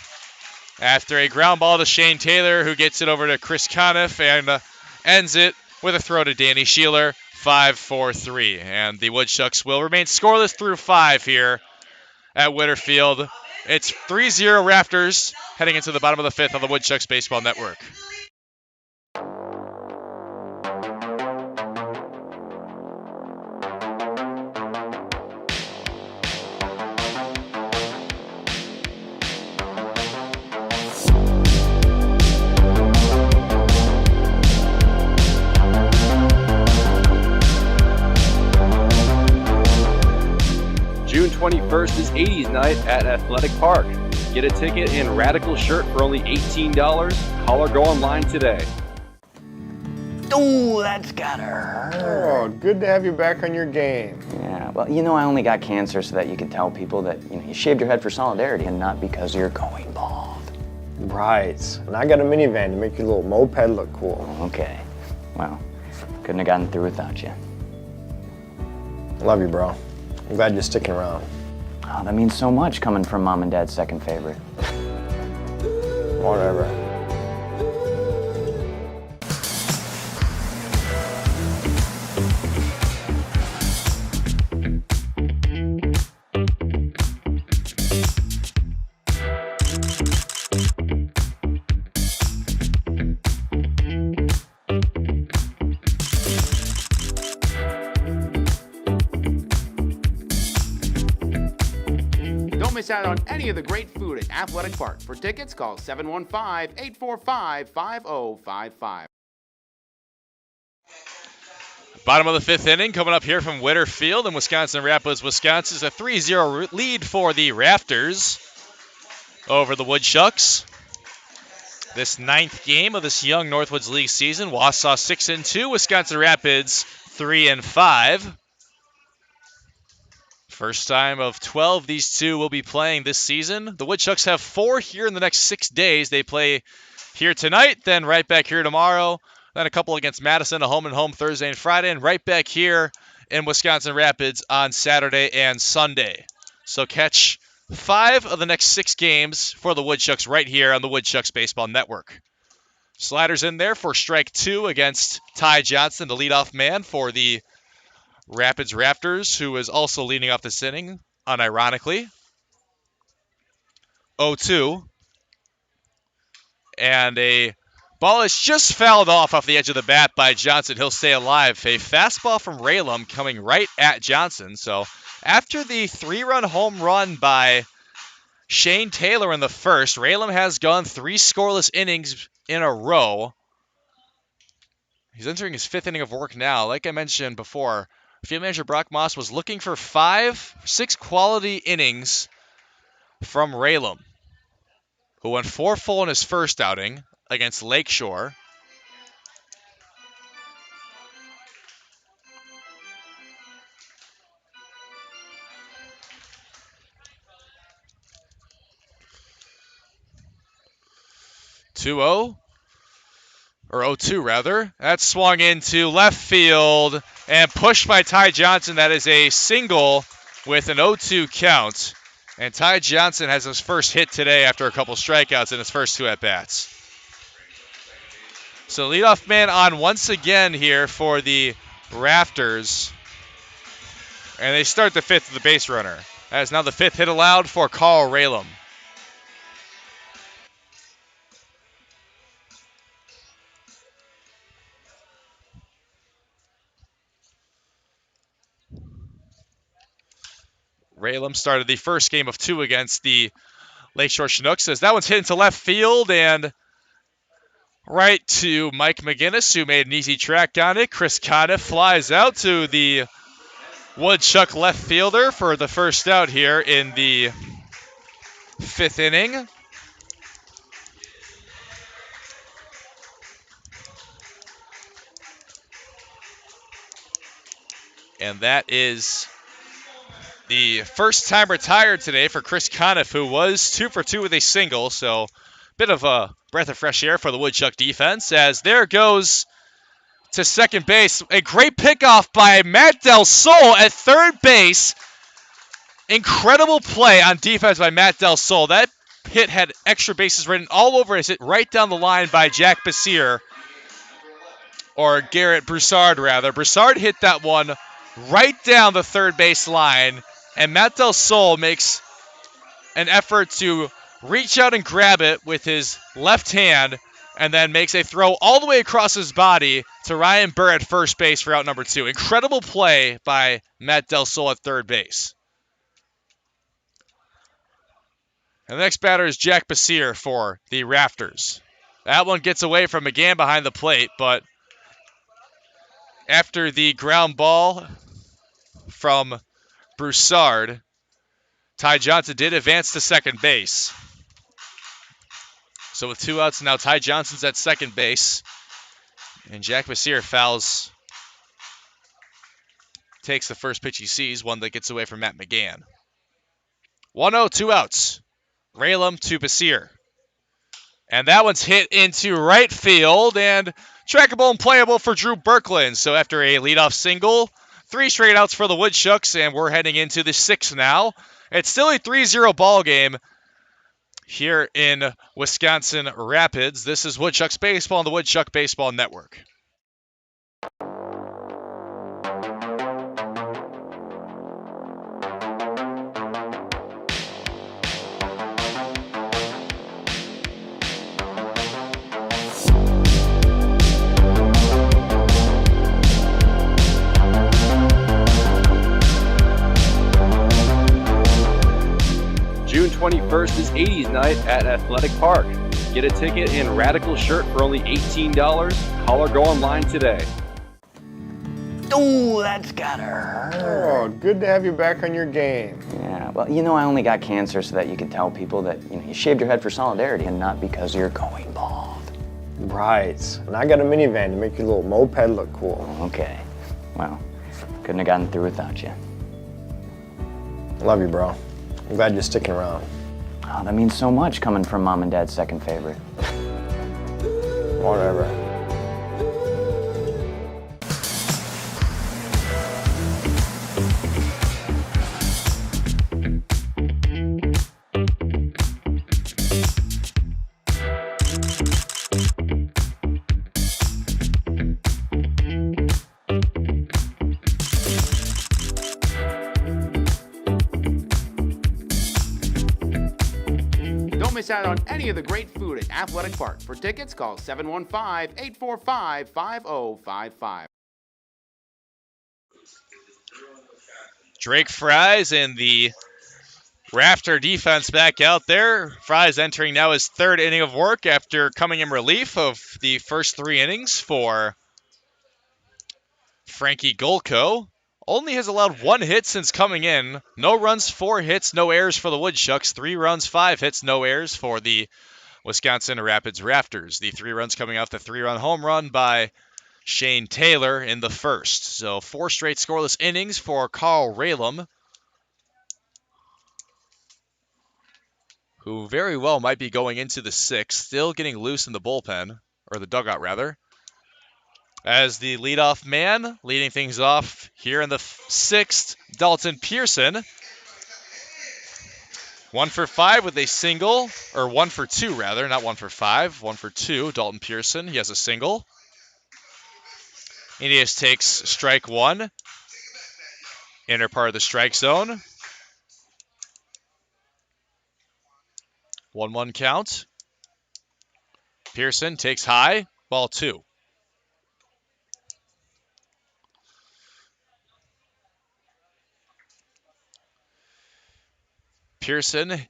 after a ground ball to Shane Taylor, who gets it over to Chris Conniff and ends it with a throw to Danny Sheeler. 5-4-3, and the Woodchucks will remain scoreless through 5 here at Whitterfield. It's 3-0 Rafters heading into the bottom of the 5th on the Woodchucks Baseball Network. June 21st is 80s night at Athletic Park. Get a ticket and Radical shirt for only $18. Call or go online today. Ooh, that's gotta hurt. Oh, good to have you back on your game. Yeah, well, you know, I only got cancer so that you could tell people that, you know, you shaved your head for solidarity and not because you're going bald. Right. And I got a minivan to make your little moped look cool. Okay. Well, couldn't have gotten through without you. Love you, bro. I'm glad you're sticking around. Oh, that means so much coming from Mom and Dad's second favorite. Whatever. miss out on any of the great food at Athletic Park. For tickets, call 715-845-5055. Bottom of the fifth inning coming up here from Witter Field in Wisconsin Rapids, Wisconsin. Is a 3-0 lead for the Rafters over the Woodchucks. This ninth game of this young Northwoods League season. Wausau 6-2, Wisconsin Rapids 3-5. First time of 12 these two will be playing this season. The Woodchucks have 4 here in the next 6 days. They play here tonight, then right back here tomorrow. Then a couple against Madison, a home-and-home Thursday and Friday, and right back here in Wisconsin Rapids on Saturday and Sunday. So catch 5 of the next 6 games for the Woodchucks right here on the Woodchucks Baseball Network. Sliders in there for strike 2 against Ty Johnson, the leadoff man for the Rapids Rafters, who is also leading off this inning, unironically. 0-2. And a ball is just fouled off the edge of the bat by Johnson. He'll stay alive. A fastball from Raylam coming right at Johnson. So after the 3-run home run by Shane Taylor in the first, Raylam has gone 3 scoreless innings in a row. He's entering his 5th inning of work now. Like I mentioned before, field manager Brock Moss was looking for 6 quality innings from Raylam, who went 4 full in his first outing against Lakeshore. Or 0-2 rather. That's swung into left field and pushed by Ty Johnson. That is a single with an 0-2 count. And Ty Johnson has his first hit today after a couple strikeouts in his first 2 at-bats. So leadoff man on once again here for the Rafters. And they start the 5th of the base runner. That is now the 5th hit allowed for Carl Raylam. Raylam started the first game of 2 against the Lakeshore Chinooks. As that one's hit into left field and right to Mike McGinnis, who made an easy track on it. Chris Conniff flies out to the Woodchuck left fielder for the first out here in the 5th inning. And that is the first time retired today for Chris Conniff, who was 2 for 2 with a single. So bit of a breath of fresh air for the Woodchuck defense, as there goes to second base. A great pickoff by Matt Del Sol at third base. Incredible play on defense by Matt Del Sol. That hit had extra bases written all over it. It's hit right down the line by Jack Basir, or Garrett Broussard rather. Broussard hit that one right down the third base line, and Matt Del Sol makes an effort to reach out and grab it with his left hand, and then makes a throw all the way across his body to Ryan Burr at first base for out number 2. Incredible play by Matt Del Sol at third base. And the next batter is Jack Basir for the Rafters. That one gets away from McGann behind the plate, but after the ground ball from Broussard, Ty Johnson did advance to second base. So with 2 outs now, Ty Johnson's at second base, and Jack Basir takes the first pitch he sees, one that gets away from Matt McGann. 1-0, 2 outs. Raylam to Basir. And that one's hit into right field and trackable and playable for Drew Birkeland. So after a leadoff single, 3 straight outs for the Woodchucks, and we're heading into the 6th now. It's still a 3-0 ball game here in Wisconsin Rapids. This is Woodchucks Baseball on the Woodchuck Baseball Network. June 21st is 80s night at Athletic Park. Get a ticket and Radical shirt for only $18. Call or go online today. Ooh, that's gotta hurt. Oh, good to have you back on your game. Yeah, well, you know, I only got cancer so that you could tell people that, you shaved your head for solidarity and not because you're going bald. Right. And I got a minivan to make your little moped look cool. Okay. Well, couldn't have gotten through without you. Love you, bro. I'm glad you're sticking around. Oh, that means so much coming from Mom and Dad's second favorite. Whatever. Don't miss out on any of the great food at Athletic Park. For tickets, call 715-845-5055. Drake Fries and the Rafter defense back out there. Fries entering now his third inning of work after coming in relief of the first 3 innings for Frankie Golko. Only has allowed 1 hit since coming in. No runs, 4 hits, no errors for the Woodchucks. 3 runs, 5 hits, no errors for the Wisconsin Rapids Rafters. The 3 runs coming off the 3-run home run by Shane Taylor in the first. So 4 straight scoreless innings for Carl Ralem, who very well might be going into the 6th, still getting loose in the bullpen, or the dugout rather. As the leadoff man, leading things off here in the 6th, Dalton Pearson. 1 for 5 with a single, or 1 for 2 rather, not 1 for 5. 1 for 2, Dalton Pearson. He has a single. Indias takes strike 1, inner part of the strike zone. 1-1 count. Pearson takes high, ball 2. Pearson,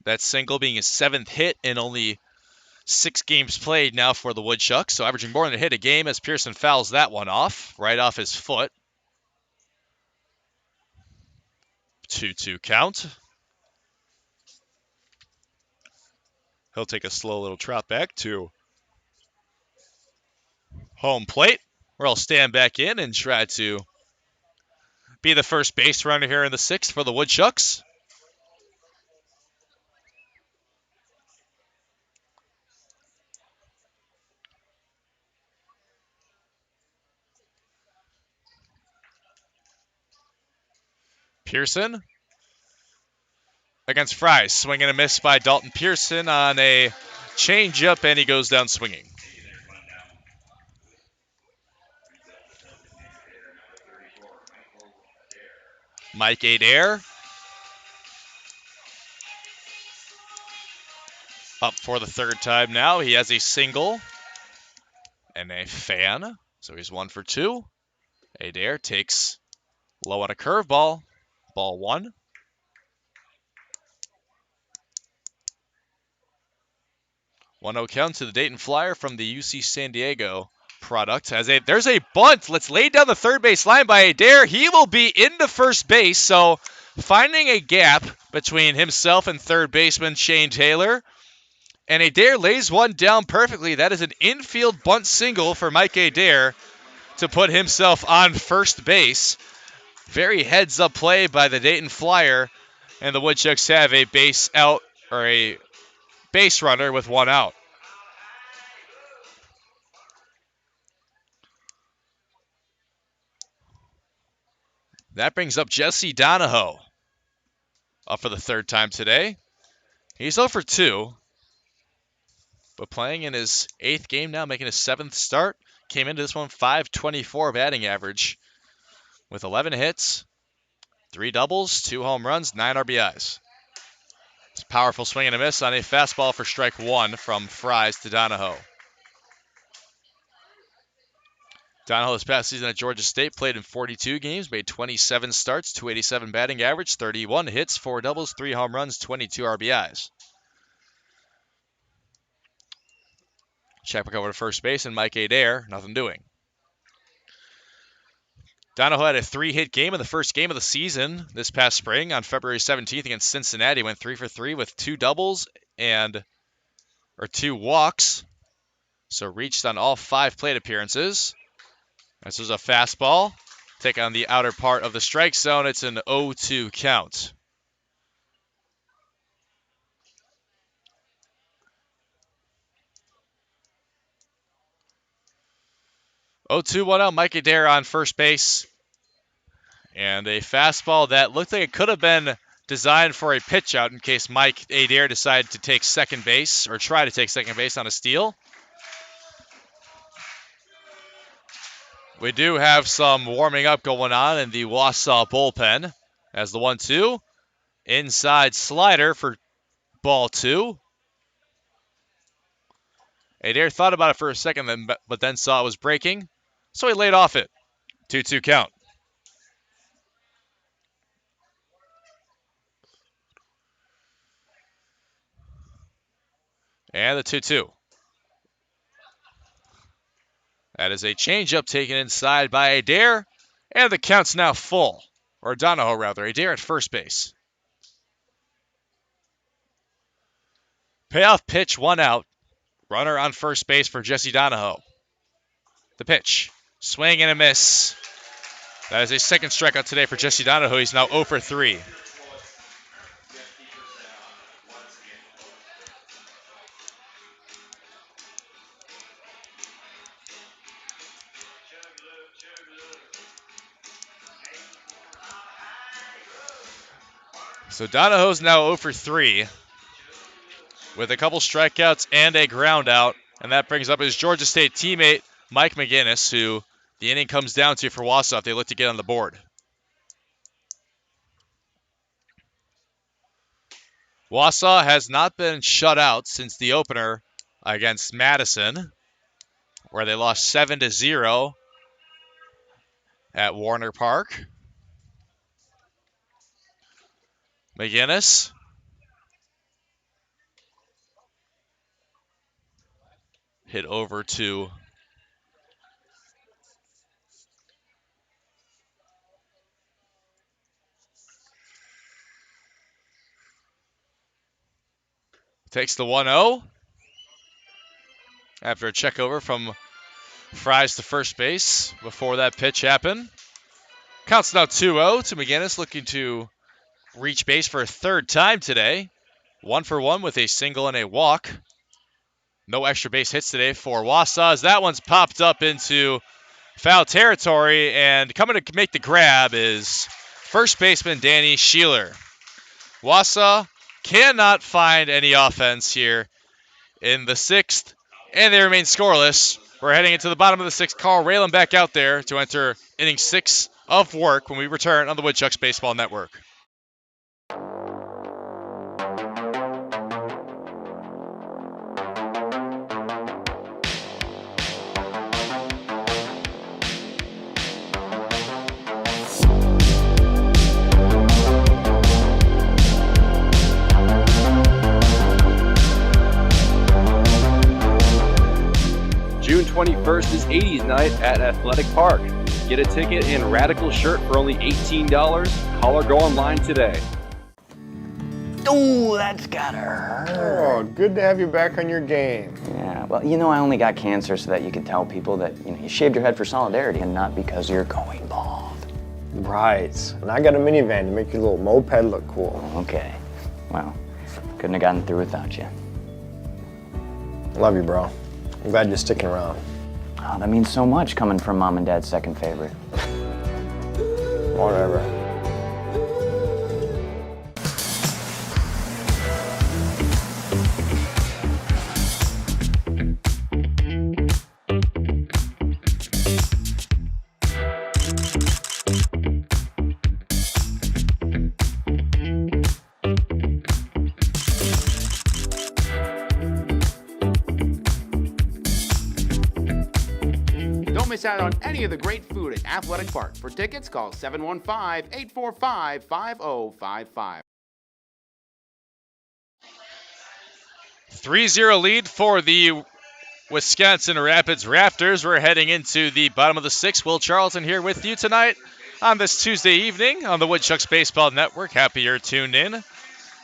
that single being his 7th hit in only 6 games played now for the Woodchucks, so averaging more than a hit a game as Pearson fouls that one off, right off his foot. 2-2 count. He'll take a slow little trot back to home plate, where he'll stand back in and try to be the first base runner here in the 6th for the Woodchucks. Pearson against Fries. Swing and a miss by Dalton Pearson on a changeup, and he goes down swinging. Mike Adair up for the 3rd time now. He has a single and a fan, so he's 1 for 2. Adair takes low on a curveball. Ball 1. 1-0 count to the Dayton Flyer from the UC San Diego product. There's a bunt. Let's lay down the third base line by Adair. He will be into first base, so finding a gap between himself and third baseman Shane Taylor. And Adair lays one down perfectly. That is an infield bunt single for Mike Adair to put himself on first base. Very heads-up play by the Dayton Flyer, and the Woodchucks have a base out, or a base runner with 1 out. That brings up Jesse Donahoe, up for the 3rd time today. He's 0 for 2, but playing in his 8th game now, making his 7th start. Came into this one .524 of batting average with 11 hits, 3 doubles, 2 home runs, 9 RBIs. It's a powerful swing and a miss on a fastball for strike 1 from Fries to Donahoe. Donahoe this past season at Georgia State played in 42 games, made 27 starts, 287 batting average, 31 hits, 4 doubles, 3 home runs, 22 RBIs. Check back over to first base, and Mike Adair, nothing doing. Donahoe had a 3-hit game in the first game of the season this past spring on February 17th against Cincinnati. Went 3 for 3 with 2 doubles or 2 walks. So reached on all 5 plate appearances. This was a fastball. Take on the outer part of the strike zone. It's an 0-2 count. Oh, 2-1 out. Mike Adair on first base. And a fastball that looked like it could have been designed for a pitch out in case Mike Adair decided to take second base or try to take second base on a steal. We do have some warming up going on in the Wausau bullpen as the 1-2. Inside slider for ball 2. Adair thought about it for a second, but then saw it was breaking, so he laid off it. 2-2 count. And the 2-2. That is a changeup taken inside by Adair, and the count's now full. Or Donahoe, rather. Adair at first base. Payoff pitch, 1 out. Runner on first base for Jesse Donahoe. The pitch. Swing and a miss. That is a second strikeout today for Jesse Donahoe. He's now 0 for 3. So Donahoe's now 0 for 3 with a couple strikeouts and a ground out. And that brings up his Georgia State teammate, Mike McGinnis, who the inning comes down to for Wausau if they look to get on the board. Wausau has not been shut out since the opener against Madison, where they lost 7-0 at Warner Park. McGinnis. Hit over to takes the 1-0 after a check over from Fries to first base before that pitch happened. Counts now 2-0 to McGinnis, looking to reach base for a third time today. 1 for 1 with a single and a walk. No extra base hits today for Wausau as that one's popped up into foul territory, and coming to make the grab is first baseman Danny Sheeler. Wausau cannot find any offense here in the 6th, and they remain scoreless. We're heading into the bottom of the 6th. Carl Raylan back out there to enter inning 6 of work when we return on the Woodchucks Baseball Network. June 21st is 80s night at Athletic Park. Get a ticket and Radical shirt for only $18. Call or go online today. Ooh, that's gotta hurt. Oh, good to have you back on your game. Yeah, well, I only got cancer so that you could tell people that, you shaved your head for solidarity and not because you're going bald. Right. And I got a minivan to make your little moped look cool. Okay. Well, couldn't have gotten through without you. Love you, bro. I'm glad you're sticking around. Oh, that means so much coming from Mom and Dad's second favorite. Whatever. miss out on any of the great food at Athletic Park. For tickets, call 715-845-5055. 3-0 lead for the Wisconsin Rapids Rafters. We're heading into the bottom of the sixth. Will Charlton here with you tonight on this Tuesday evening on the Woodchuks Baseball Network. Happy you're tuned in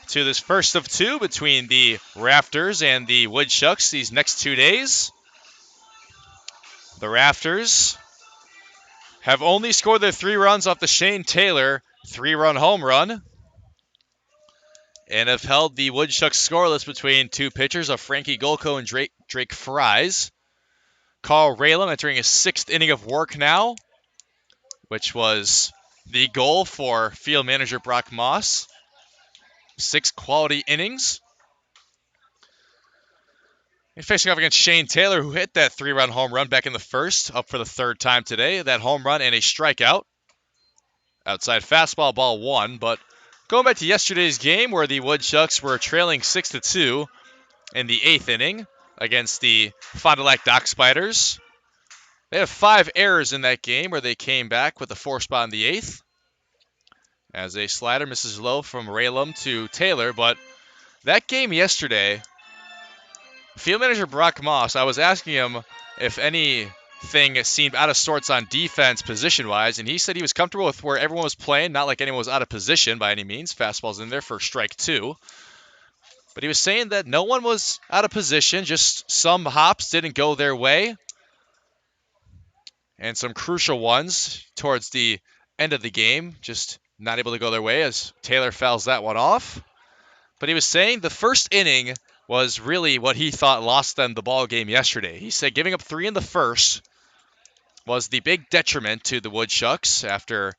to this first of two between the Rafters and the Woodchuks these next 2 days. The Rafters have only scored their 3 runs off the Shane Taylor 3-run home run and have held the Woodchucks scoreless between 2 pitchers of Frankie Golko and Drake Fries. Carl Ralem entering his 6th inning of work now, which was the goal for field manager Brock Moss. 6 quality innings. And facing off against Shane Taylor, who hit that 3-run home run back in the first, up for the 3rd time today. That home run and a strikeout. Outside fastball, ball 1. But going back to yesterday's game where the Woodchucks were trailing 6-2 in the 8th inning against the Fond du Lac Dock Spiders. They have 5 errors in that game where they came back with a 4 spot in the 8th. As a slider misses low from Ralem to Taylor. But that game yesterday, field manager Brock Moss, I was asking him if anything seemed out of sorts on defense position-wise, and he said he was comfortable with where everyone was playing, not like anyone was out of position by any means. Fastball's in there for strike 2. But he was saying that no one was out of position, just some hops didn't go their way, and some crucial ones towards the end of the game, just not able to go their way as Taylor fouls that one off. But he was saying the first inning was really what he thought lost them the ball game yesterday. He said giving up 3 in the first was the big detriment to the Woodchucks after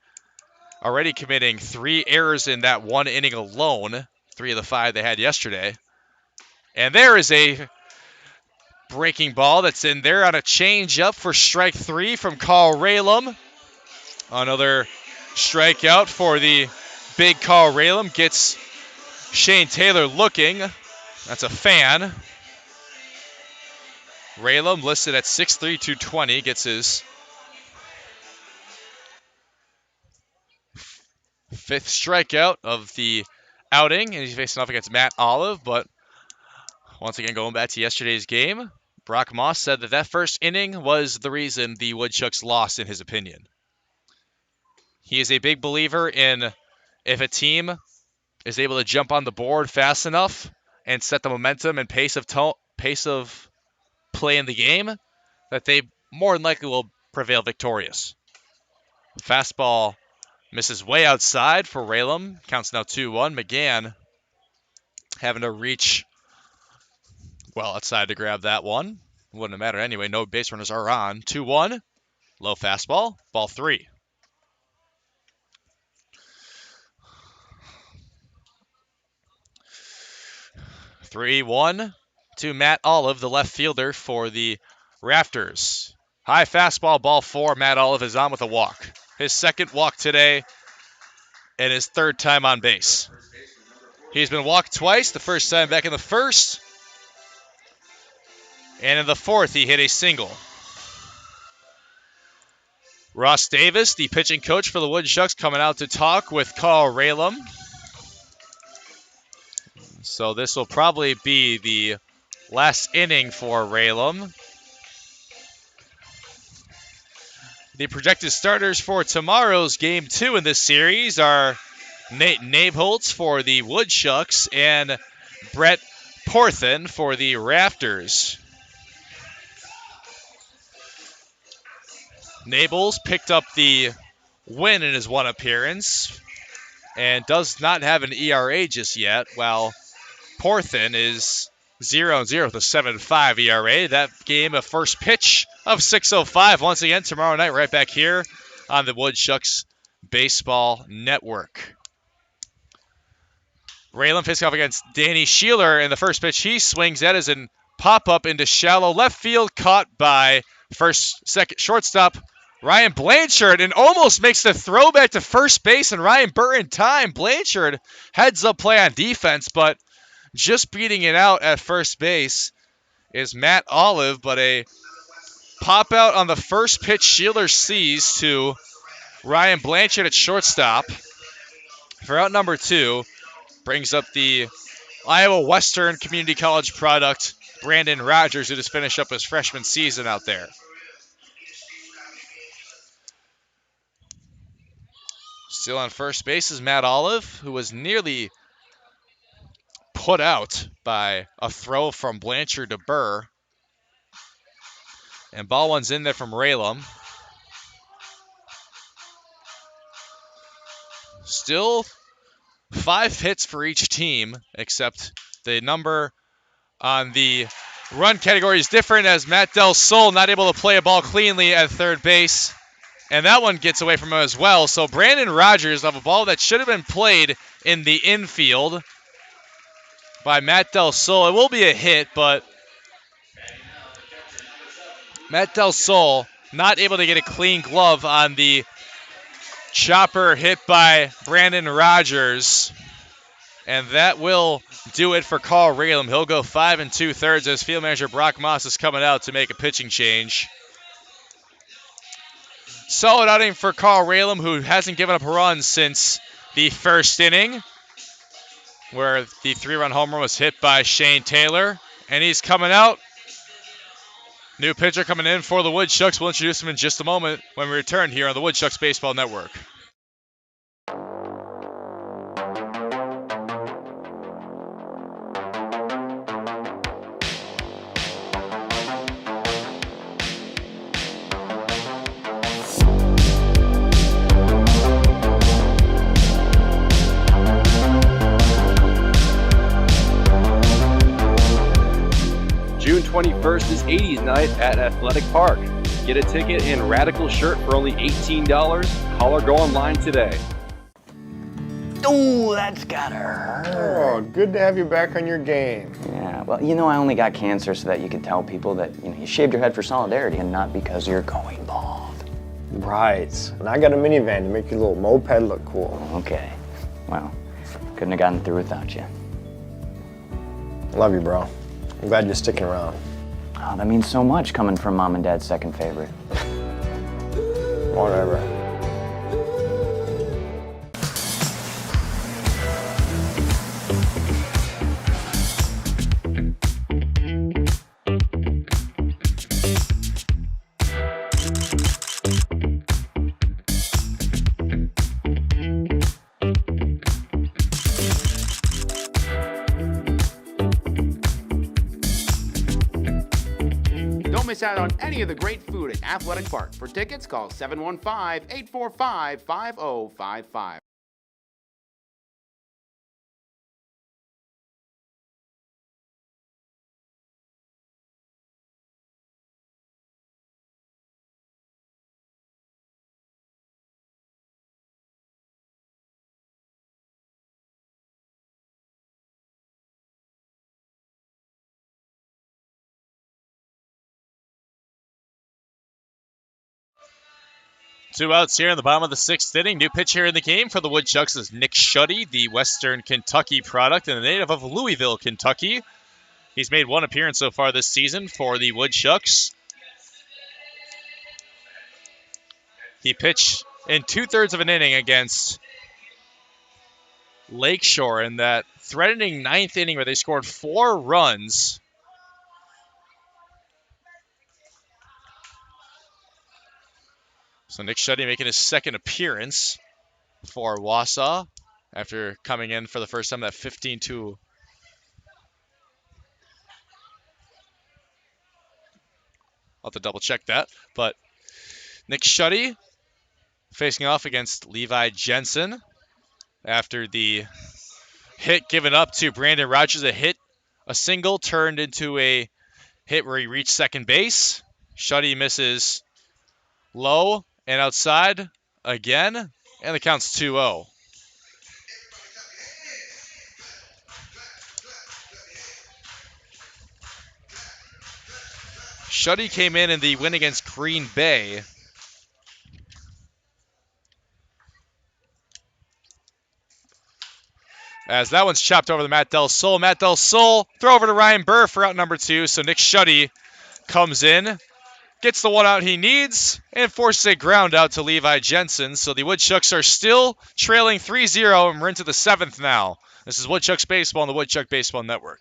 already committing 3 errors in that 1 inning alone, 3 of the 5 they had yesterday. And there is a breaking ball that's in there on a changeup for strike 3 from Carl Ralem. Another strikeout for the big Carl Ralem. Gets Shane Taylor looking. That's a fan. Ralem listed at 6'3", 220, gets his 5th strikeout of the outing, and he's facing off against Matt Olive. But once again, going back to yesterday's game, Brock Moss said that first inning was the reason the Woodchucks lost, in his opinion. He is a big believer in if a team is able to jump on the board fast enough and set the momentum and pace of play in the game, that they more than likely will prevail victorious. Fastball misses way outside for Ralem. Counts now 2-1. McGann having to reach well outside to grab that one. Wouldn't have mattered anyway. No base runners are on. 2-1. Low fastball. Ball 3. (3-1) to Matt Olive, the left fielder for the Rafters. High fastball, ball 4. Matt Olive is on with a walk. His 2nd walk today and his 3rd time on base. He's been walked twice, the first time back in the first. And in the 4th, he hit a single. Ross Davis, the pitching coach for the Woodchucks, coming out to talk with Carl Ralem. So this will probably be the last inning for Ralem. The projected starters for tomorrow's Game 2 in this series are Nate Nabeholtz for the Woodchucks and Brett Porthen for the Rafters. Nables picked up the win in his one appearance and does not have an ERA just yet, while Porthen is 0-0 with a 7.5 ERA. That game, a first pitch of 6:05. Once again, tomorrow night, right back here on the Woodchucks Baseball Network. Ralem facing off against Danny Sheeler, and the first pitch he swings at is a pop-up into shallow left field, caught by second shortstop Ryan Blanchard, and almost makes the throw back to first base, and Ryan Burr in time. Blanchard heads up play on defense, but just beating it out at first base is Matt Olive, but a pop out on the first pitch Sheeler sees to Ryan Blanchard at shortstop for out number 2. Brings up the Iowa Western Community College product, Brandon Rogers, who just finished up his freshman season out there. Still on first base is Matt Olive, who was nearly put out by a throw from Blanchard to Burr. And ball one's in there from Raylam. Still 5 hits for each team, except the number on the run category is different, as Matt Del Sol not able to play a ball cleanly at third base. And that one gets away from him as well. So Brandon Rogers of a ball that should have been played in the infield by Matt Del Sol. It will be a hit, but Matt Del Sol not able to get a clean glove on the chopper hit by Brandon Rogers. And that will do it for Carl Raylam. He'll go 5 2/3 as field manager Brock Moss is coming out to make a pitching change. Solid outing for Carl Raylam, who hasn't given up a run since the first inning, where the 3-run home run was hit by Shane Taylor. And he's coming out. New pitcher coming in for the Woodchucks. We'll introduce him in just a moment when we return here on the Woodchucks Baseball Network. June 21st is 80s night at Athletic Park. Get a ticket and Radical shirt for only $18. Call or go online today. Ooh, that's gotta hurt. Oh, good to have you back on your game. Yeah, well, you know, I only got cancer so that you could tell people that, you shaved your head for solidarity and not because you're going bald. Right. And I got a minivan to make your little moped look cool. Okay. Well, couldn't have gotten through without you. Love you, bro. I'm glad you're sticking around. Oh, that means so much coming from Mom and Dad's second favorite. Whatever. Don't miss out on any of the great food at Athletic Park. For tickets, call 715-845-5055. Two outs here in the bottom of the 6th inning. New pitcher in the game for the Woodchucks is Nick Shuddy, the Western Kentucky product and a native of Louisville, Kentucky. He's made 1 appearance so far this season for the Woodchucks. He pitched in 2/3 of an inning against Lakeshore in that threatening 9th inning where they scored 4 runs. So Nick Shuddy making his 2nd appearance for Wausau after coming in for the first time at 15-2. I'll have to double check that. But Nick Shuddy facing off against Levi Jensen after the hit given up to Brandon Rogers. A single turned into a hit where he reached second base. Shuddy misses low and outside again, and the count's 2-0. Shuddy came in the win against Green Bay. As that one's chopped over to Matt Del Sol. Matt Del Sol throw over to Ryan Burr for out number 2. So Nick Shuddy comes in gets the one out he needs and forces a ground out to Levi Jensen. So the Woodchucks are still trailing 3-0, and we're into the 7th now. This is Woodchucks Baseball on the Woodchuck Baseball Network.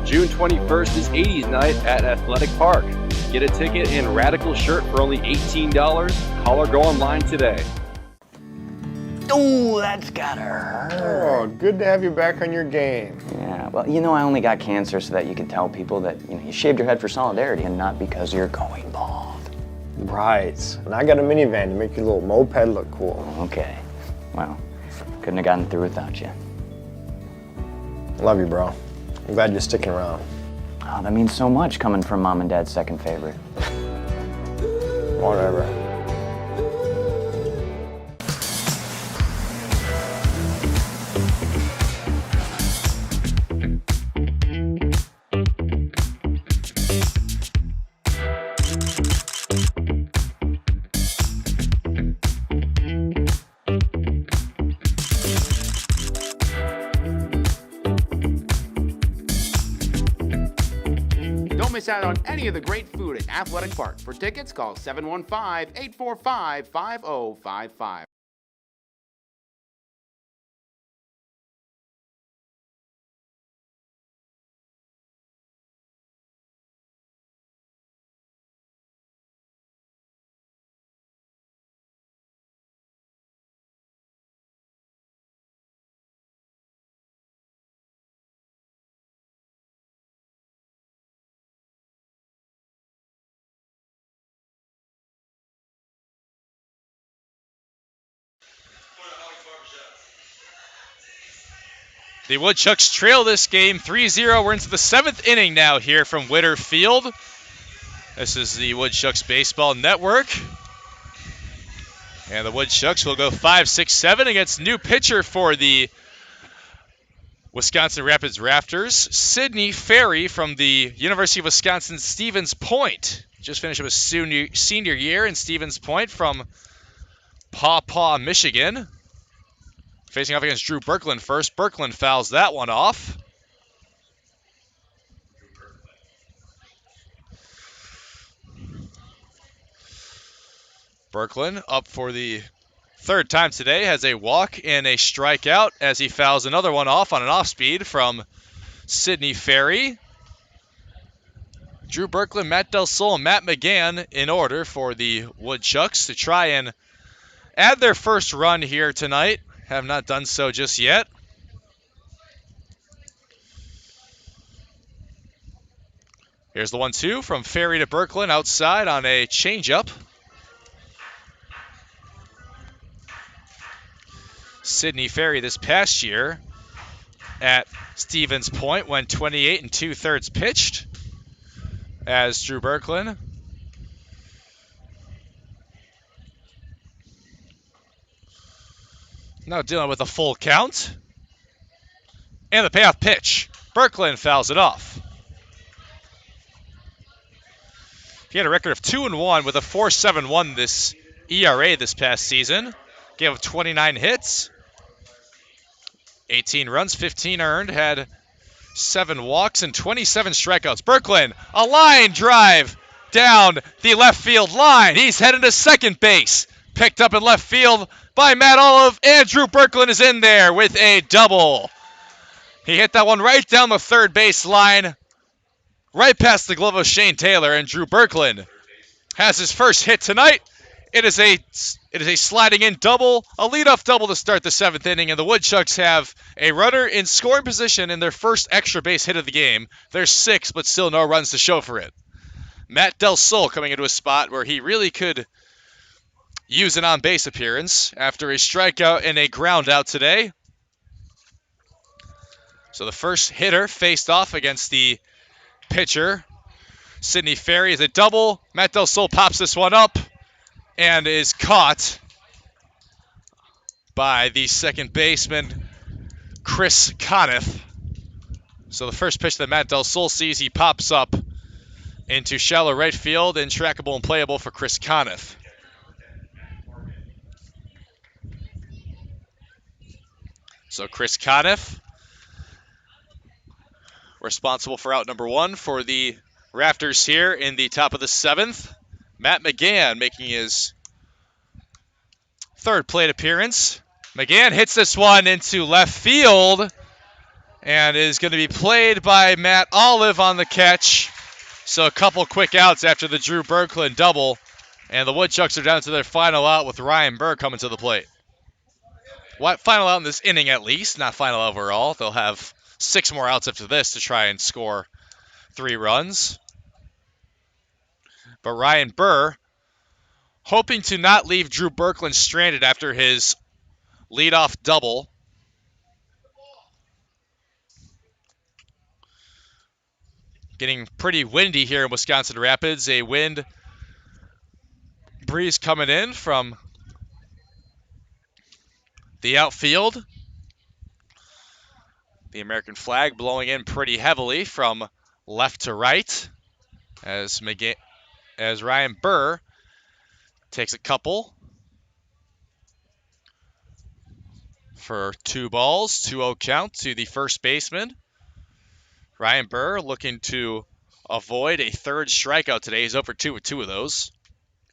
June 21st is 80s night at Athletic Park. Get a ticket and Radical shirt for only $18. Call or go online today. Oh, that's gotta hurt. Oh, good to have you back on your game. Yeah, well, you know, I only got cancer so that you could tell people that, you shaved your head for solidarity and not because you're going bald. Right. And I got a minivan to make your little moped look cool. Okay. Well, couldn't have gotten through without you. Love you, bro. I'm glad you're sticking around. Oh, that means so much coming from Mom and Dad's second favorite. Whatever. Don't miss out on any of the great food at Athletic Park. For tickets, call 715-845-5055. The Woodchucks trail this game 3-0. We're into the 7th inning now here from Witter Field. This is the Woodchucks Baseball Network. And the Woodchucks will go 5-6-7 against new pitcher for the Wisconsin Rapids Rafters, Sidney Ferry from the University of Wisconsin Stevens Point. Just finished up his senior year in Stevens Point from Paw Paw, Michigan. Facing off against Drew Berkland first. Berkland fouls that one off. Berkland up for the third time today, has a walk and a strikeout as he fouls another one off on an off-speed from Sidney Ferry. Drew Berkland, Matt Del Sol, and Matt McGann in order for the Woodchucks to try and add their first run here tonight. Have not done so just yet. Here's the 1-2 from Ferry to Berkland outside on a changeup. Sidney Ferry this past year at Stevens Point went 28 2/3 pitched as Drew Berkland. Now dealing with a full count. And the payoff pitch. Berkland fouls it off. He had a record of 2-1 with a 4.71 this ERA this past season. Gave up 29 hits. 18 runs, 15 earned, had 7 walks and 27 strikeouts. Berkland, a line drive down the left field line. He's headed to second base. Picked up in left field by Matt Olive, and Drew Berkland is in there with a double. He hit that one right down the third base line, right past the glove of Shane Taylor, and Drew Berkland has his first hit tonight. It is a sliding in double, a leadoff double to start the 7th inning, and the Woodchucks have a runner in scoring position in their first extra base hit of the game. There's 6, but still no runs to show for it. Matt Del Sol coming into a spot where he really could use an on-base appearance after a strikeout and a ground out today. So the first hitter faced off against the pitcher. Sidney Ferry is a double. Matt Del Sol pops this one up and is caught by the second baseman, Chris Conniff. So the first pitch that Matt Del Sol sees, he pops up into shallow right field and trackable and playable for Chris Conniff. So Chris Conniff, responsible for out number 1 for the Rafters here in the top of the 7th. Matt McGann making his third plate appearance. McGann hits this one into left field and is going to be played by Matt Olive on the catch. So a couple quick outs after the Drew Berkland double, and the Woodchucks are down to their final out with Ryan Burr coming to the plate. Final out in this inning at least, not final overall. They'll have 6 more outs after this to try and score 3 runs. But Ryan Burr, hoping to not leave Drew Berkland stranded after his leadoff double. Getting pretty windy here in Wisconsin Rapids. A wind breeze coming in from the outfield. The American flag blowing in pretty heavily from left to right as Ryan Burr takes a couple for 2 balls, 2-0 count to the first baseman. Ryan Burr looking to avoid a third strikeout today. He's 0 for 2 with 2 of those.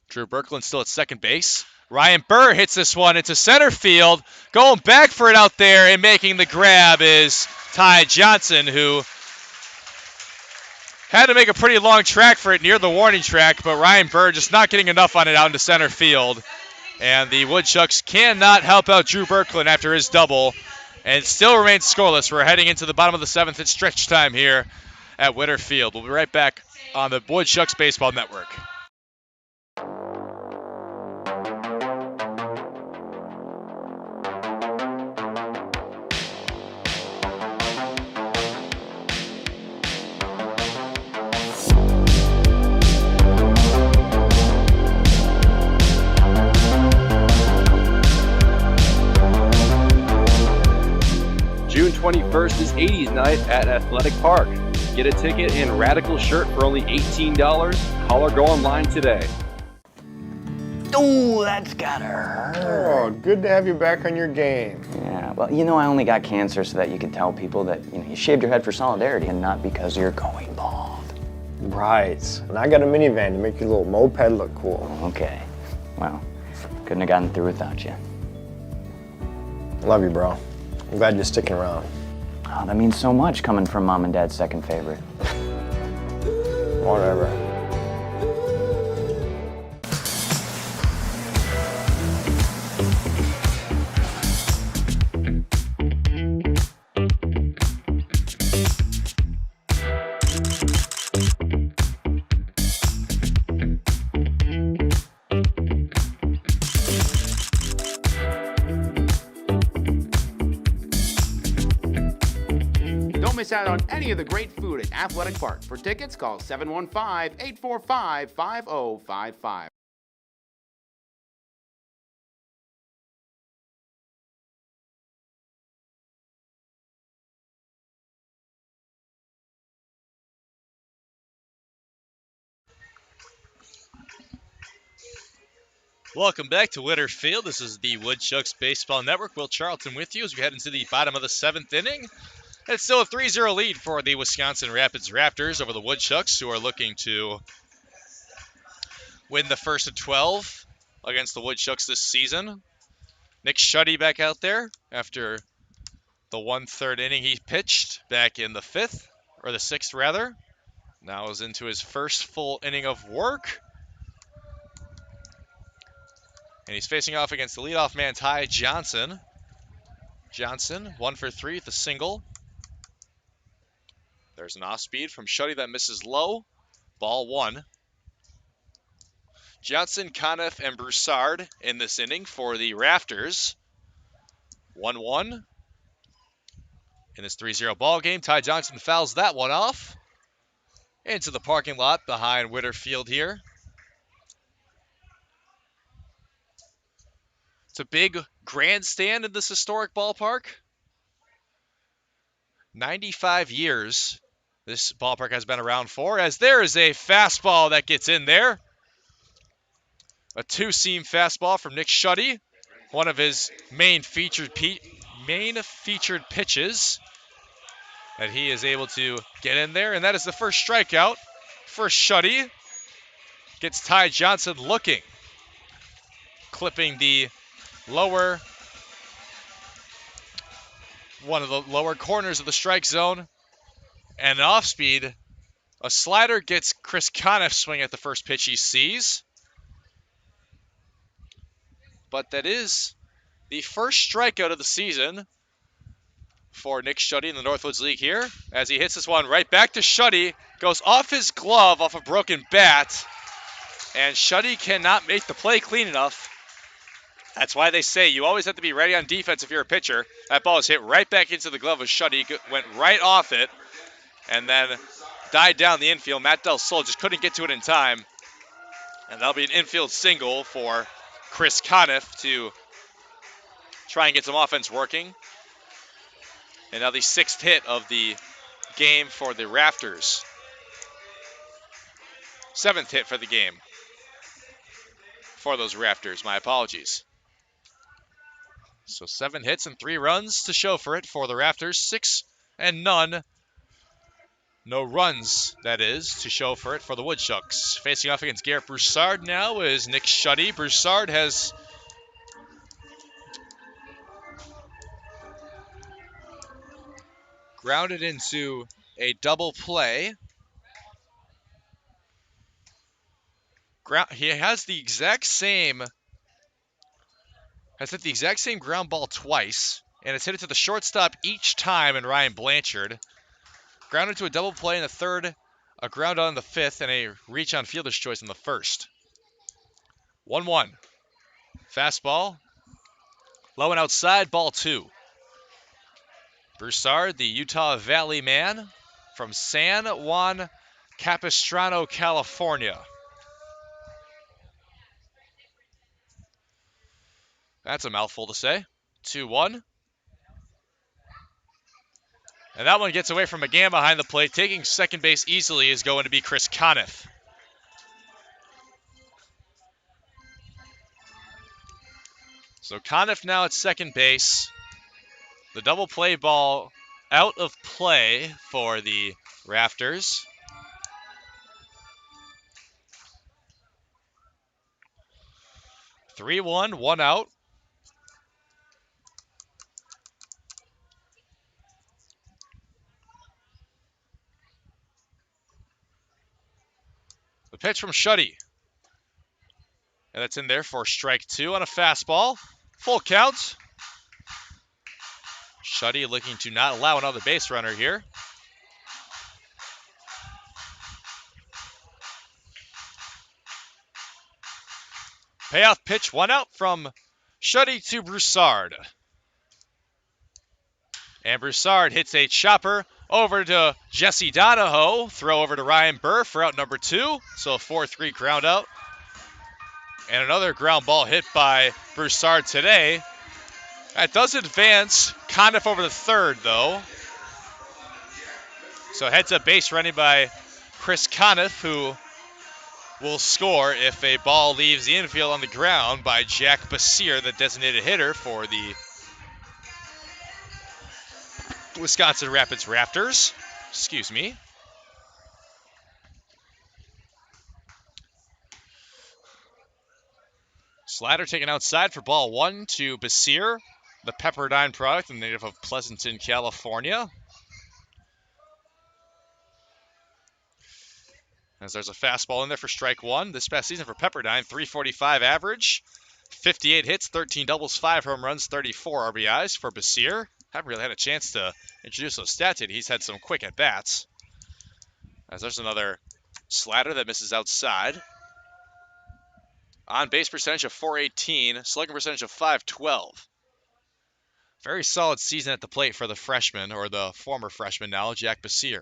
Drew Berkland still at second base. Ryan Burr hits this one into center field. Going back for it out there and making the grab is Ty Johnson, who had to make a pretty long track for it near the warning track, but Ryan Burr just not getting enough on it out into center field. And the Woodchucks cannot help out Drew Berkland after his double, and still remains scoreless. We're heading into the bottom of the 7th. It's stretch time here at Witter Field. We'll be right back on the Woodchucks Baseball Network. June 21st is 80s night at Athletic Park. Get a ticket and Radical shirt for only $18. Call or go online today. Ooh, that's gotta hurt. Oh, good to have you back on your game. Yeah, well, I only got cancer so that you could tell people that, you shaved your head for solidarity and not because you're going bald. Right. And I got a minivan to make your little moped look cool. Okay. Well, couldn't have gotten through without you. Love you, bro. I'm glad you're sticking around. Oh, that means so much coming from Mom and Dad's second favorite. Whatever. Don't miss out on any of the great food at Athletic Park. For tickets, call 715-845-5055. Welcome back to Witter Field. This is the Woodchucks Baseball Network. Will Charlton with you as we head into the bottom of the 7th inning. It's still a 3-0 lead for the Wisconsin Rapids Raptors over the Woodchucks, who are looking to win the first of 12 against the Woodchucks this season. Nick Shuddy back out there after the 1/3 inning he pitched back in the 5th, or the 6th rather. Now is into his first full inning of work. And he's facing off against the leadoff man, Ty Johnson. Johnson, 1 for 3 with a single. There's an off-speed from Shuddy that misses low. Ball 1. Johnson, Conniff, and Broussard in this inning for the Rafters. 1-1. In this 3-0 ball game, Ty Johnson fouls that one off into the parking lot behind Witter Field here. It's a big grandstand in this historic ballpark. 95 years this ballpark has been around for, as there is a fastball that gets in there. A two-seam fastball from Nick Shuddy, one of his main featured pitches that he is able to get in there, and that is the first strikeout for Shuddy. Gets Ty Johnson looking, clipping the one of the lower corners of the strike zone, and an off-speed. A slider gets Chris Conniff swing at the first pitch he sees. But that is the first strikeout of the season for Nick Shuddy in the Northwoods League here, as he hits this one right back to Shuddy. Goes off his glove, off a broken bat, and Shuddy cannot make the play clean enough. That's why they say you always have to be ready on defense if you're a pitcher. That ball is hit right back into the glove of Shuddy, went right off it, and then died down the infield. Matt Del Sol just couldn't get to it in time, and that'll be an infield single for Chris Conniff to try and get some offense working. And now the sixth hit of the game for the Rafters. Seventh hit for the game for those Rafters. My apologies. So 7 hits and 3 runs to show for it for the Rafters. 6 and none. No runs, that is, to show for it for the Woodchucks. Facing off against Garrett Broussard now is Nick Shuddy. Broussard has grounded into a double play. He has hit the exact same ground ball twice, and it's hit it to the shortstop each time in Ryan Blanchard. Grounded to a double play in the third, a ground out in the fifth, and a reach on fielder's choice in the first. 1-1. Fastball. Low and outside, ball 2. Broussard, the Utah Valley man from San Juan Capistrano, California. That's a mouthful to say. 2-1. And that one gets away from McGann behind the plate. Taking second base easily is going to be Chris Conniff. So Conniff now at second base. The double play ball out of play for the Rafters. (3-1), 1 out. The pitch from Shuddy. And that's in there for strike 2 on a fastball. Full count. Shuddy looking to not allow another base runner here. Payoff pitch, 1 out from Shuddy to Broussard. And Broussard hits a chopper over to Jesse Donahoe. Throw over to Ryan Burr for out number 2. So a 4-3 ground out. And another ground ball hit by Broussard today. That does advance Conniff over the third, though. So heads up base running by Chris Conniff, who will score if a ball leaves the infield on the ground by Jack Basir, the designated hitter for the Wisconsin Rapids Rafters. Excuse me. Slider taken outside for ball 1 to Basir, the Pepperdine product, a native of Pleasanton, California. As there's a fastball in there for strike 1. This past season for Pepperdine, 345 average, 58 hits, 13 doubles, 5 home runs, 34 RBIs for Basir. Haven't really had a chance to introduce those stats yet. He's had some quick at-bats. As there's another slider that misses outside. On base percentage of .418, slugging percentage of .512. Very solid season at the plate for the freshman, or the former freshman now, Jack Basir.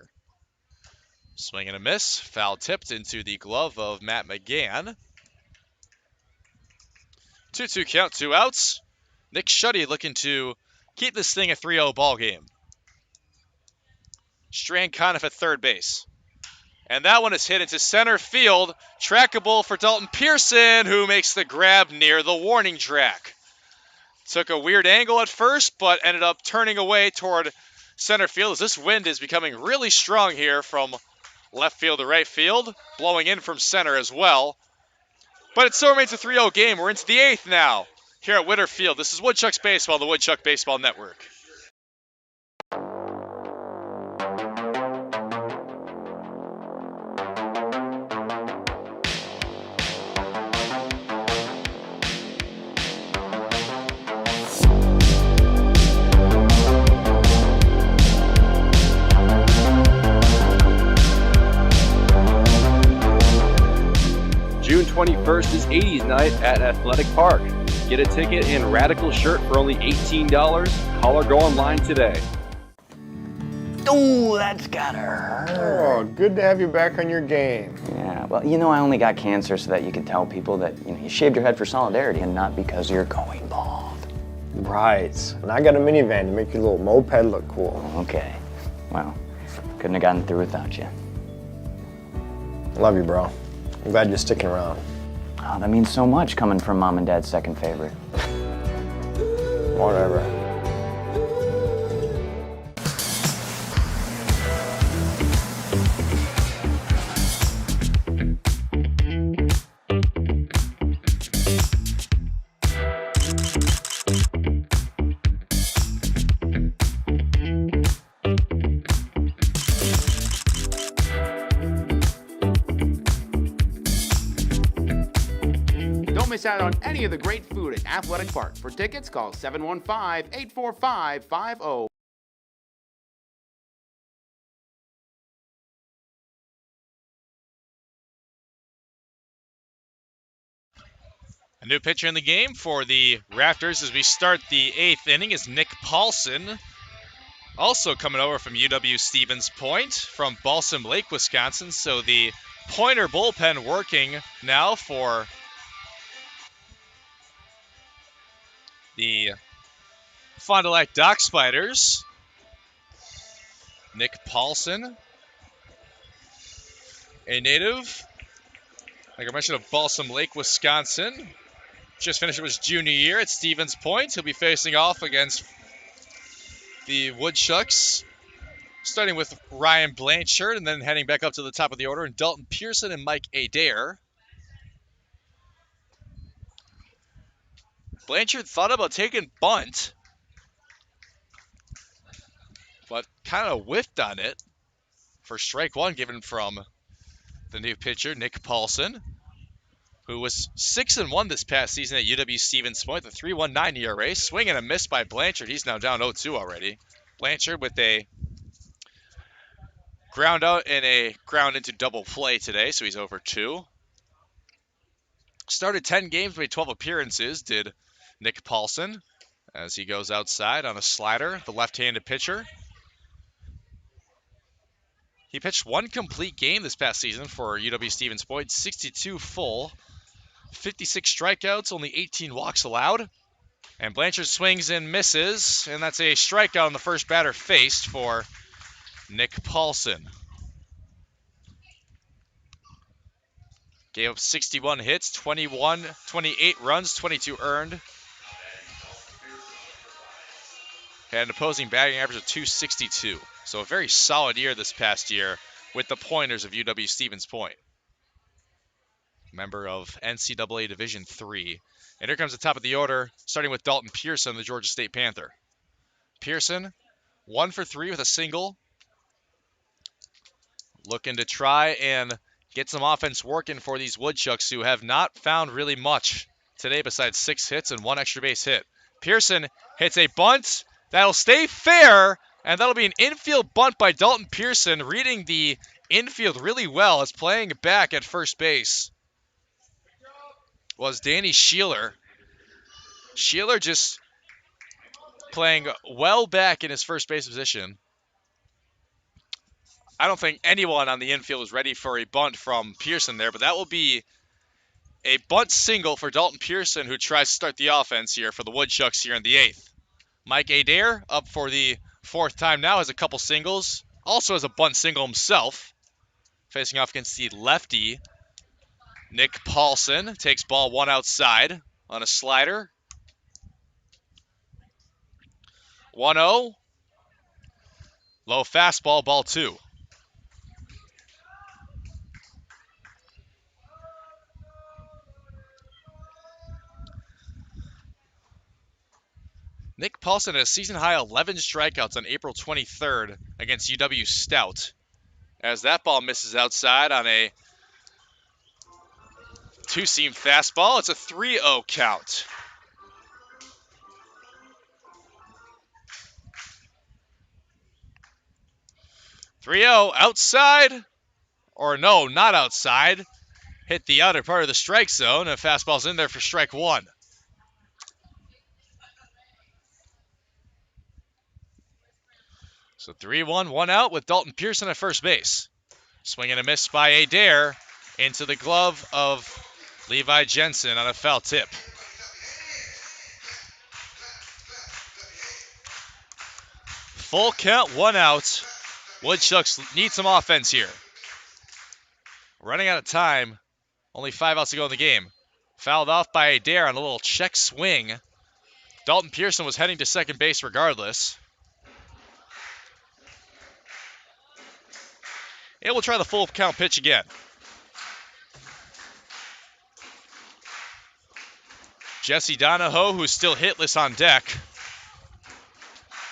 Swing and a miss, foul tipped into the glove of Matt McGann. 2-2 count, 2 outs. Nick Shuddy looking to keep this thing a 3-0 ball game. Strain Conniff at third base. And that one is hit into center field. Trackable for Dalton Pearson, who makes the grab near the warning track. Took a weird angle at first, but ended up turning away toward center field as this wind is becoming really strong here from left field to right field, blowing in from center as well. But it still remains a 3-0 game. We're into the 8th now here at Witter Field. This is Woodchucks Baseball, the Woodchuck Baseball Network. June 21st is 80s night at Athletic Park. Get a ticket and Radical shirt for only $18. Call or go online today. Oh, that's gotta hurt. Oh, good to have you back on your game. Yeah, well, you know, I only got cancer so that you could tell people that, you shaved your head for solidarity and not because you're going bald. Right. And I got a minivan to make your little moped look cool. Okay. Well, couldn't have gotten through without you. Love you, bro. I'm glad you're sticking around. Oh, that means so much coming from Mom and Dad's second favorite. Whatever. Don't miss out on any of the great food at Athletic Park. For tickets, call 715-845-50. A new pitcher in the game for the Rafters as we start the 8th inning is Nick Paulson. Also coming over from UW Stevens Point from Balsam Lake, Wisconsin. So the Pointer bullpen working now for the Fond du Lac Dock Spiders. Nick Paulson, a native, like I mentioned, of Balsam Lake, Wisconsin. Just finished his junior year at Stevens Point. He'll be facing off against the Woodchucks, starting with Ryan Blanchard and then heading back up to the top of the order, and Dalton Pearson and Mike Adair. Blanchard thought about taking bunt, but kind of whiffed on it for strike one given from the new pitcher, Nick Paulson, who was 6-1 this past season at UW Stevens Point, the 3.19 ERA. Swing and a miss by Blanchard. He's now down 0-2 already. Blanchard with a ground out and a ground into double play today, so he's over 2. Started 10 games, made 12 appearances, did Nick Paulson, as he goes outside on a slider, the left-handed pitcher. He pitched one complete game this past season for UW Stevens Point, 62 full, 56 strikeouts, only 18 walks allowed. And Blanchard swings and misses, and that's a strikeout on the first batter faced for Nick Paulson. Gave up 61 hits, 28 runs, 22 earned. Had an opposing batting average of 262. So a very solid year this past year with the Pointers of UW Stevens Point. Member of NCAA Division III. And here comes the top of the order, starting with Dalton Pearson, the Georgia State Panther. Pearson, 1 for 3 with a single. Looking to try and get some offense working for these Woodchucks, who have not found really much today besides 6 hits and 1 extra base hit. Pearson hits a bunt. That'll stay fair, and that'll be an infield bunt by Dalton Pearson, reading the infield really well as playing back at first base was Danny Sheeler. Sheeler just playing well back in his first base position. I don't think anyone on the infield is ready for a bunt from Pearson there, but that will be a bunt single for Dalton Pearson, who tries to start the offense here for the Woodchucks here in the 8th. Mike Adair up for the 4th time now, has a couple singles. also has a bunt single himself. Facing off against the lefty, Nick Paulson takes ball one outside on a slider. 1-0. Low fastball, ball two. Nick Paulson has season-high 11 strikeouts on April 23rd against UW Stout. As that ball misses outside on a two-seam fastball, it's a 3-0 count. Outside, or no, not outside. Hit the outer part of the strike zone, and fastball's in there for strike one. So 3-1, one out with Dalton Pearson at first base. Swing and a miss by Adair into the glove of Levi Jensen on a foul tip. Full count, one out. Woodchucks need some offense here. Running out of time. Only 5 outs to go in the game. Fouled off by Adair on a little check swing. Dalton Pearson was heading to second base regardless. And we'll try the full count pitch again. Jesse Donahoe, who's still hitless on deck.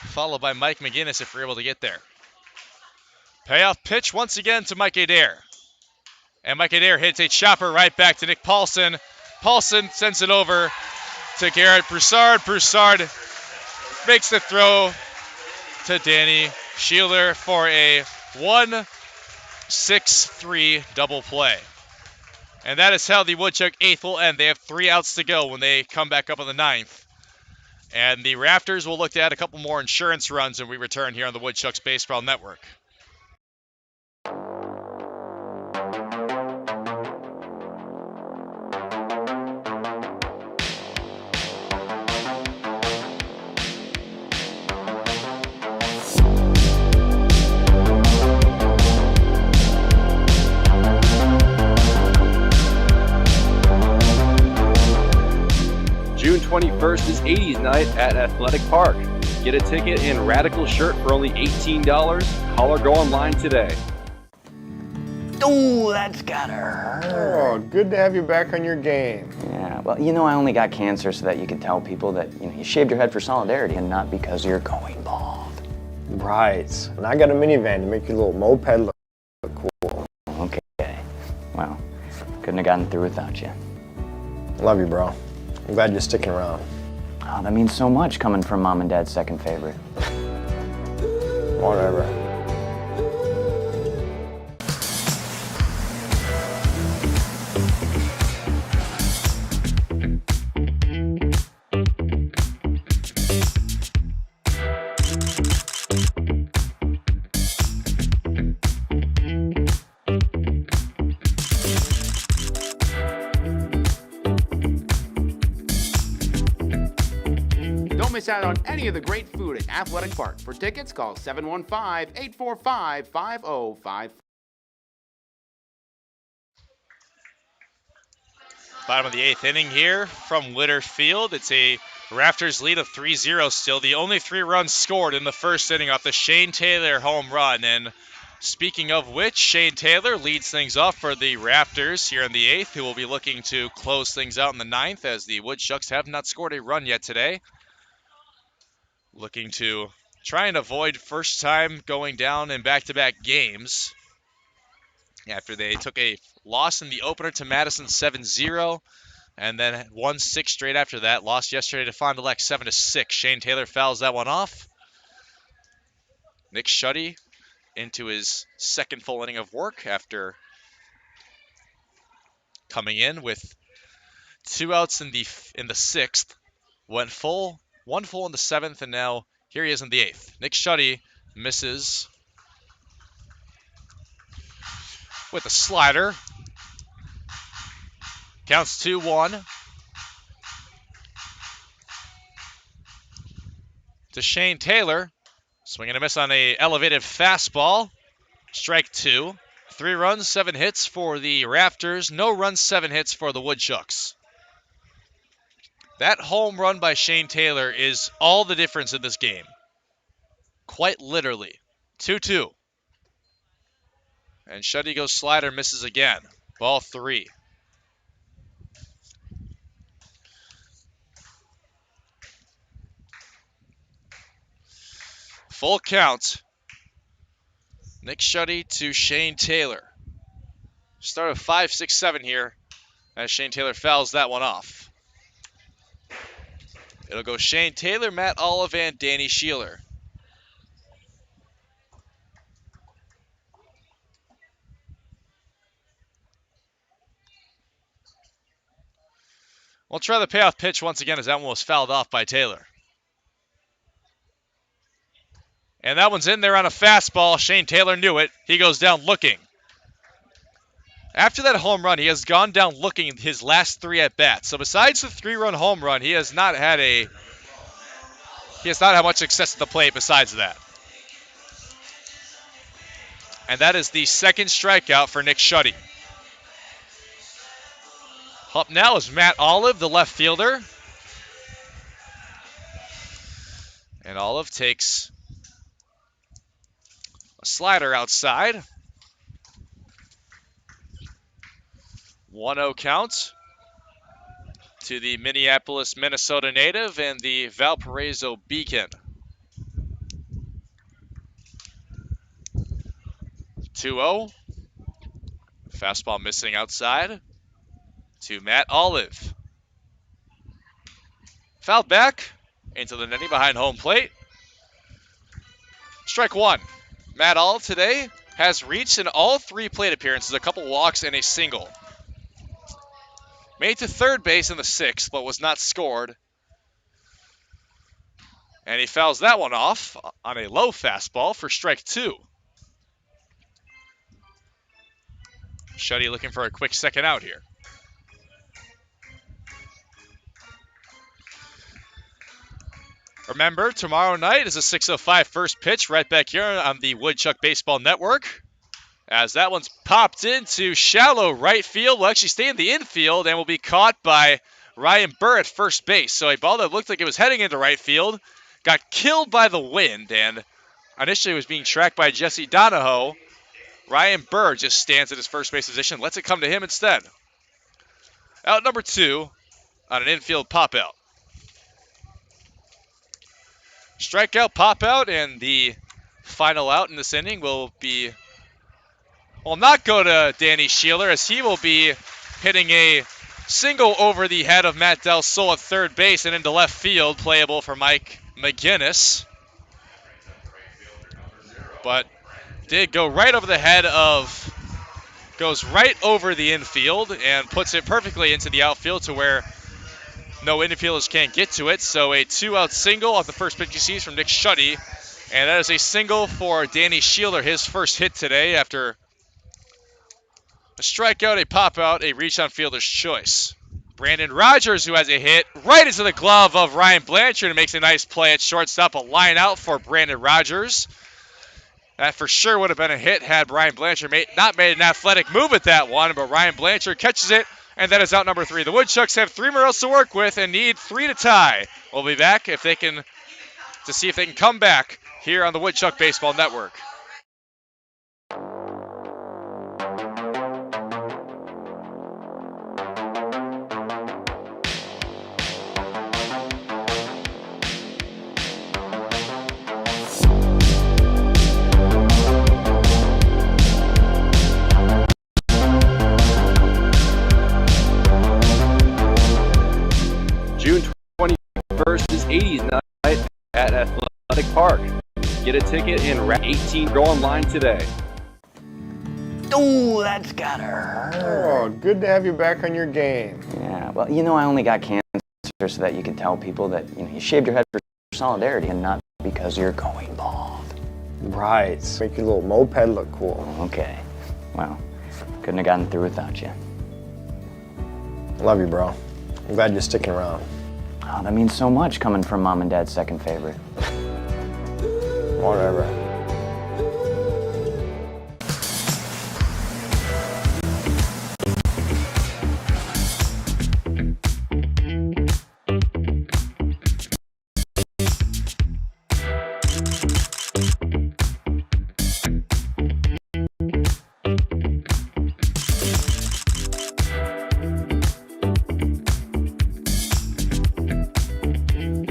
Followed by Mike McGinnis if we're able to get there. Payoff pitch once again to Mike Adair. And Mike Adair hits a chopper right back to Nick Paulson. Paulson sends it over to Garrett Broussard. Broussard makes the throw to Danny Sheeler for a 1-6-3 double play. And that is how the Woodchuck 8th will end. They have 3 outs to go when they come back up in the 9th. And the Rafters will look to add a couple more insurance runs when we return here on the Woodchucks Baseball Network. June 21st is 80s night at Athletic Park. Get a ticket and Radical shirt for only $18. Call or go online today. Ooh, that's gotta hurt. Oh, good to have you back on your game. Yeah, well, you know, I only got cancer so that you could tell people that, you shaved your head for solidarity and not because you're going bald. Right. And I got a minivan to make your little moped look cool. Okay. Well, couldn't have gotten through without you. Love you, bro. I'm glad you're sticking around. Oh, that means so much coming from Mom and Dad's second favorite. Whatever. Don't miss out on any of the great food at Athletic Park. For tickets, call 715-845-5055. Bottom of the 8th inning here from Litter Field. It's a Rafters lead of 3-0 still. The only 3 runs scored in the first inning off the Shane Taylor home run. And speaking of which, Shane Taylor leads things off for the Rafters here in the 8th, who will be looking to close things out in the 9th as the Woodchucks have not scored a run yet today. Looking to try and avoid first time going down in back-to-back games after they took a loss in the opener to Madison 7-0 and then won 6 straight after that. Lost yesterday to Fond du Lac 7-6. Shane Taylor fouls that one off. Nick Shuddy into his second full inning of work after coming in with 2 outs in the 6th. Went full. 1 full in the 7th, and now here he is in the 8th. Nick Shuddy misses with a slider. Counts 2-1 to Shane Taylor. Swing and a miss on a elevated fastball. Strike 2. 3 runs, 7 hits for the Rafters. No runs, 7 hits for the Woodchuks. That home run by Shane Taylor is all the difference in this game. Quite literally. 2-2. And Shuddy goes slider, misses again. Ball 3. Full count. Nick Shuddy to Shane Taylor. Start of 5, 6, 7 here as Shane Taylor fouls that one off. It'll go Shane Taylor, Matt Olive, and Danny Sheeler. We'll try the payoff pitch once again as that one was fouled off by Taylor. And that one's in there on a fastball. Shane Taylor knew it. He goes down looking. After that home run, he has gone down looking his last 3 at-bats. So besides the 3-run home run, he has not had much success at the plate besides that. And that is the second strikeout for Nick Shuddy. Up now is Matt Olive, the left fielder. And Olive takes a slider outside. 1-0 count to the Minneapolis, Minnesota native and the Valparaiso Beacon. 2-0. Fastball missing outside to Matt Olive. Fouled back into the netting behind home plate. Strike 1. Matt Olive today has reached in all 3 plate appearances, a couple walks and a single. Made to third base in the 6th, but was not scored. And he fouls that one off on a low fastball for strike 2. Shuddy looking for a quick second out here. Remember, tomorrow night is a 6:05 first pitch right back here on the Woodchuck Baseball Network. As that one's popped into shallow right field. Will actually stay in the infield and will be caught by Ryan Burr at first base. So a ball that looked like it was heading into right field got killed by the wind and initially was being tracked by Jesse Donahoe. Ryan Burr just stands at his first base position, lets it come to him instead. Out number 2 on an infield pop out. Strikeout, pop out, and the final out in this inning will not go to Danny Sheeler, as he will be hitting a single over the head of Matt Del Sol at third base and into left field, playable for Mike McGinnis. But did go right over the head goes right over the infield and puts it perfectly into the outfield to where no infielders can't get to it. So a 2-out single off the first pitch he sees from Nick Shuddy. And that is a single for Danny Sheeler, his first hit today after a strikeout, a pop-out, a reach on fielder's choice. Brandon Rogers, who has a hit right into the glove of Ryan Blanchard and makes a nice play at shortstop, a line out for Brandon Rogers. That for sure would have been a hit had Ryan Blanchard not made an athletic move at that one, but Ryan Blanchard catches it, and that is out number 3. The Woodchucks have 3 more outs to work with and need 3 to tie. We'll be back to see if they can come back here on the Woodchuck Baseball Network. June 21st is 80s night at Athletic Park. Get a ticket and 18. Go online today. Ooh, that's gotta hurt. Oh, good to have you back on your game. Yeah, well, I only got cancer so that you can tell people that, you shaved your head for solidarity and not because you're going bald. Right. Make your little moped look cool. Okay. Well, couldn't have gotten through without you. Love you, bro. I'm glad you're sticking around. Oh, that means so much coming from Mom and Dad's second favorite. whatever.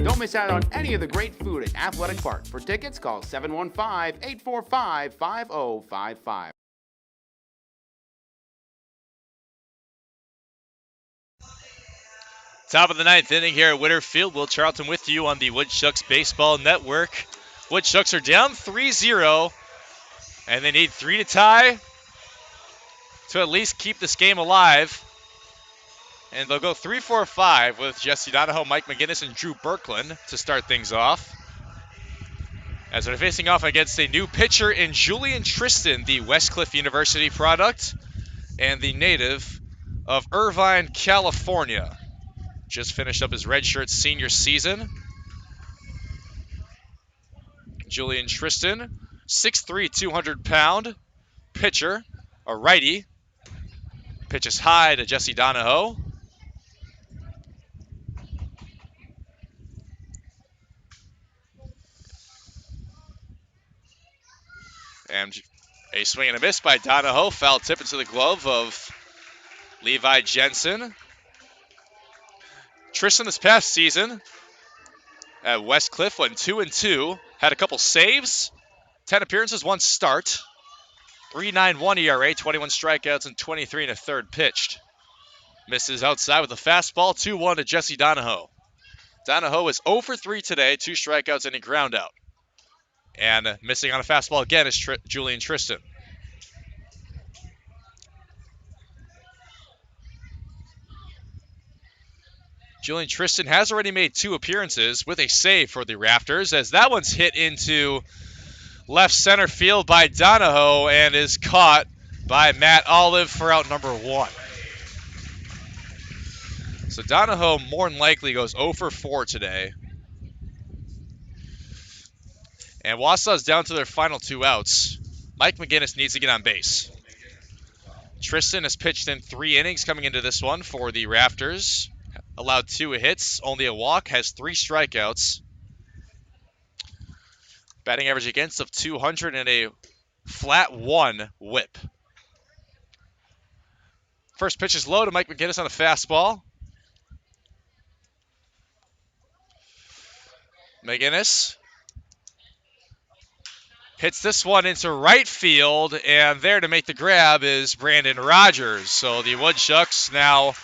Don't miss out on any of the great food at Athletic Park. For tickets, call 715-845-5055. Top of the ninth inning here at Winter Field. Will Charlton with you on the Woodchuks Baseball Network. Woodchuks are down 3-0, and they need 3 to tie to at least keep this game alive. And they'll go 3-4-5 with Jesse Donahoe, Mike McGinnis, and Drew Birkland to start things off, as they're facing off against a new pitcher in Julian Tristan, the Westcliff University product, and the native of Irvine, California. Just finished up his redshirt senior season. Julian Tristan, 6'3", 200-pound pitcher, a righty. Pitches high to Jesse Donahoe. And a swing and a miss by Donahoe. Foul tip into the glove of Levi Jensen. Tristan this past season at Westcliff went 2-2. Had a couple saves, 10 appearances, 1 start. 3.91 ERA, 21 strikeouts, and 23 1/3 pitched. Misses outside with a fastball, 2-1 to Jesse Donahoe. Donahoe is 0 for 3 today, 2 strikeouts and a ground out. And missing on a fastball again is Julian Tristan. Julian Tristan has already made 2 appearances with a save for the Rafters, as that one's hit into left center field by Donahoe and is caught by Matt Olive for out number 1. So Donahoe more than likely goes 0 for 4 today. And Wausau's down to their final 2 outs. Mike McGinnis needs to get on base. Tristan has pitched in 3 innings coming into this one for the Rafters. Allowed 2 hits, only a walk, has 3 strikeouts. Batting average against of 200 and a flat 1 whip. First pitch is low to Mike McGinnis on a fastball. McGinnis hits this one into right field, and there to make the grab is Brandon Rogers. So the Woodchucks now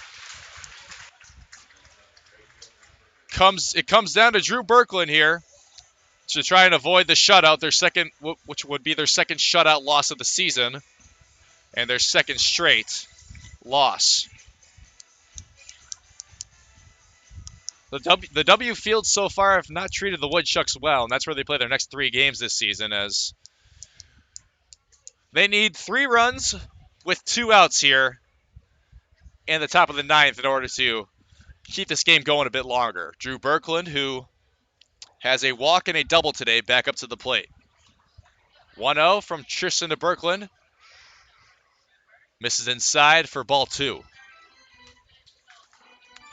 comes down to Drew Birkland here to try and avoid the shutout, their second, which would be their second shutout loss of the season, and their second straight loss. The W fields so far have not treated the Woodchucks well, and that's where they play their next 3 games this season, as they need 3 runs with 2 outs here in the top of the 9th in order to keep this game going a bit longer. Drew Birkland, who has a walk and a double today, back up to the plate. 1-0 from Tristan to Birkland. Misses inside for ball 2.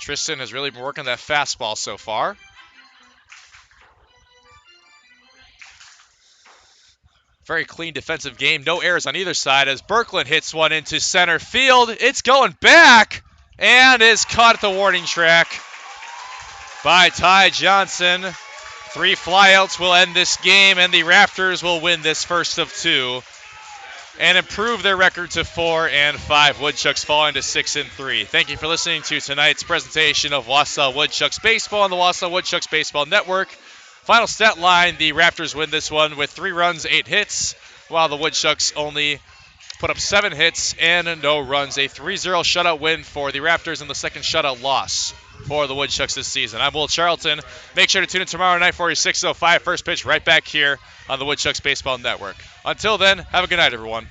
Tristan has really been working that fastball so far. Very clean defensive game. No errors on either side as Birkland hits one into center field. It's going back and is caught at the warning track by Ty Johnson. 3 flyouts will end this game, and the Rafters will win this first of 2 and improve their record to 4-5. Woodchucks falling to 6-3. Thank you for listening to tonight's presentation of Wausau Woodchucks Baseball on the Wausau Woodchucks Baseball Network. Final stat line, the Rafters win this one with 3 runs, 8 hits, while the Woodchucks only put up 7 hits and no runs. A 3-0 shutout win for the Rafters and the second shutout loss for the Woodchucks this season. I'm Will Charlton. Make sure to tune in tomorrow night for your 6:05 first pitch right back here on the Woodchucks Baseball Network. Until then, have a good night, everyone.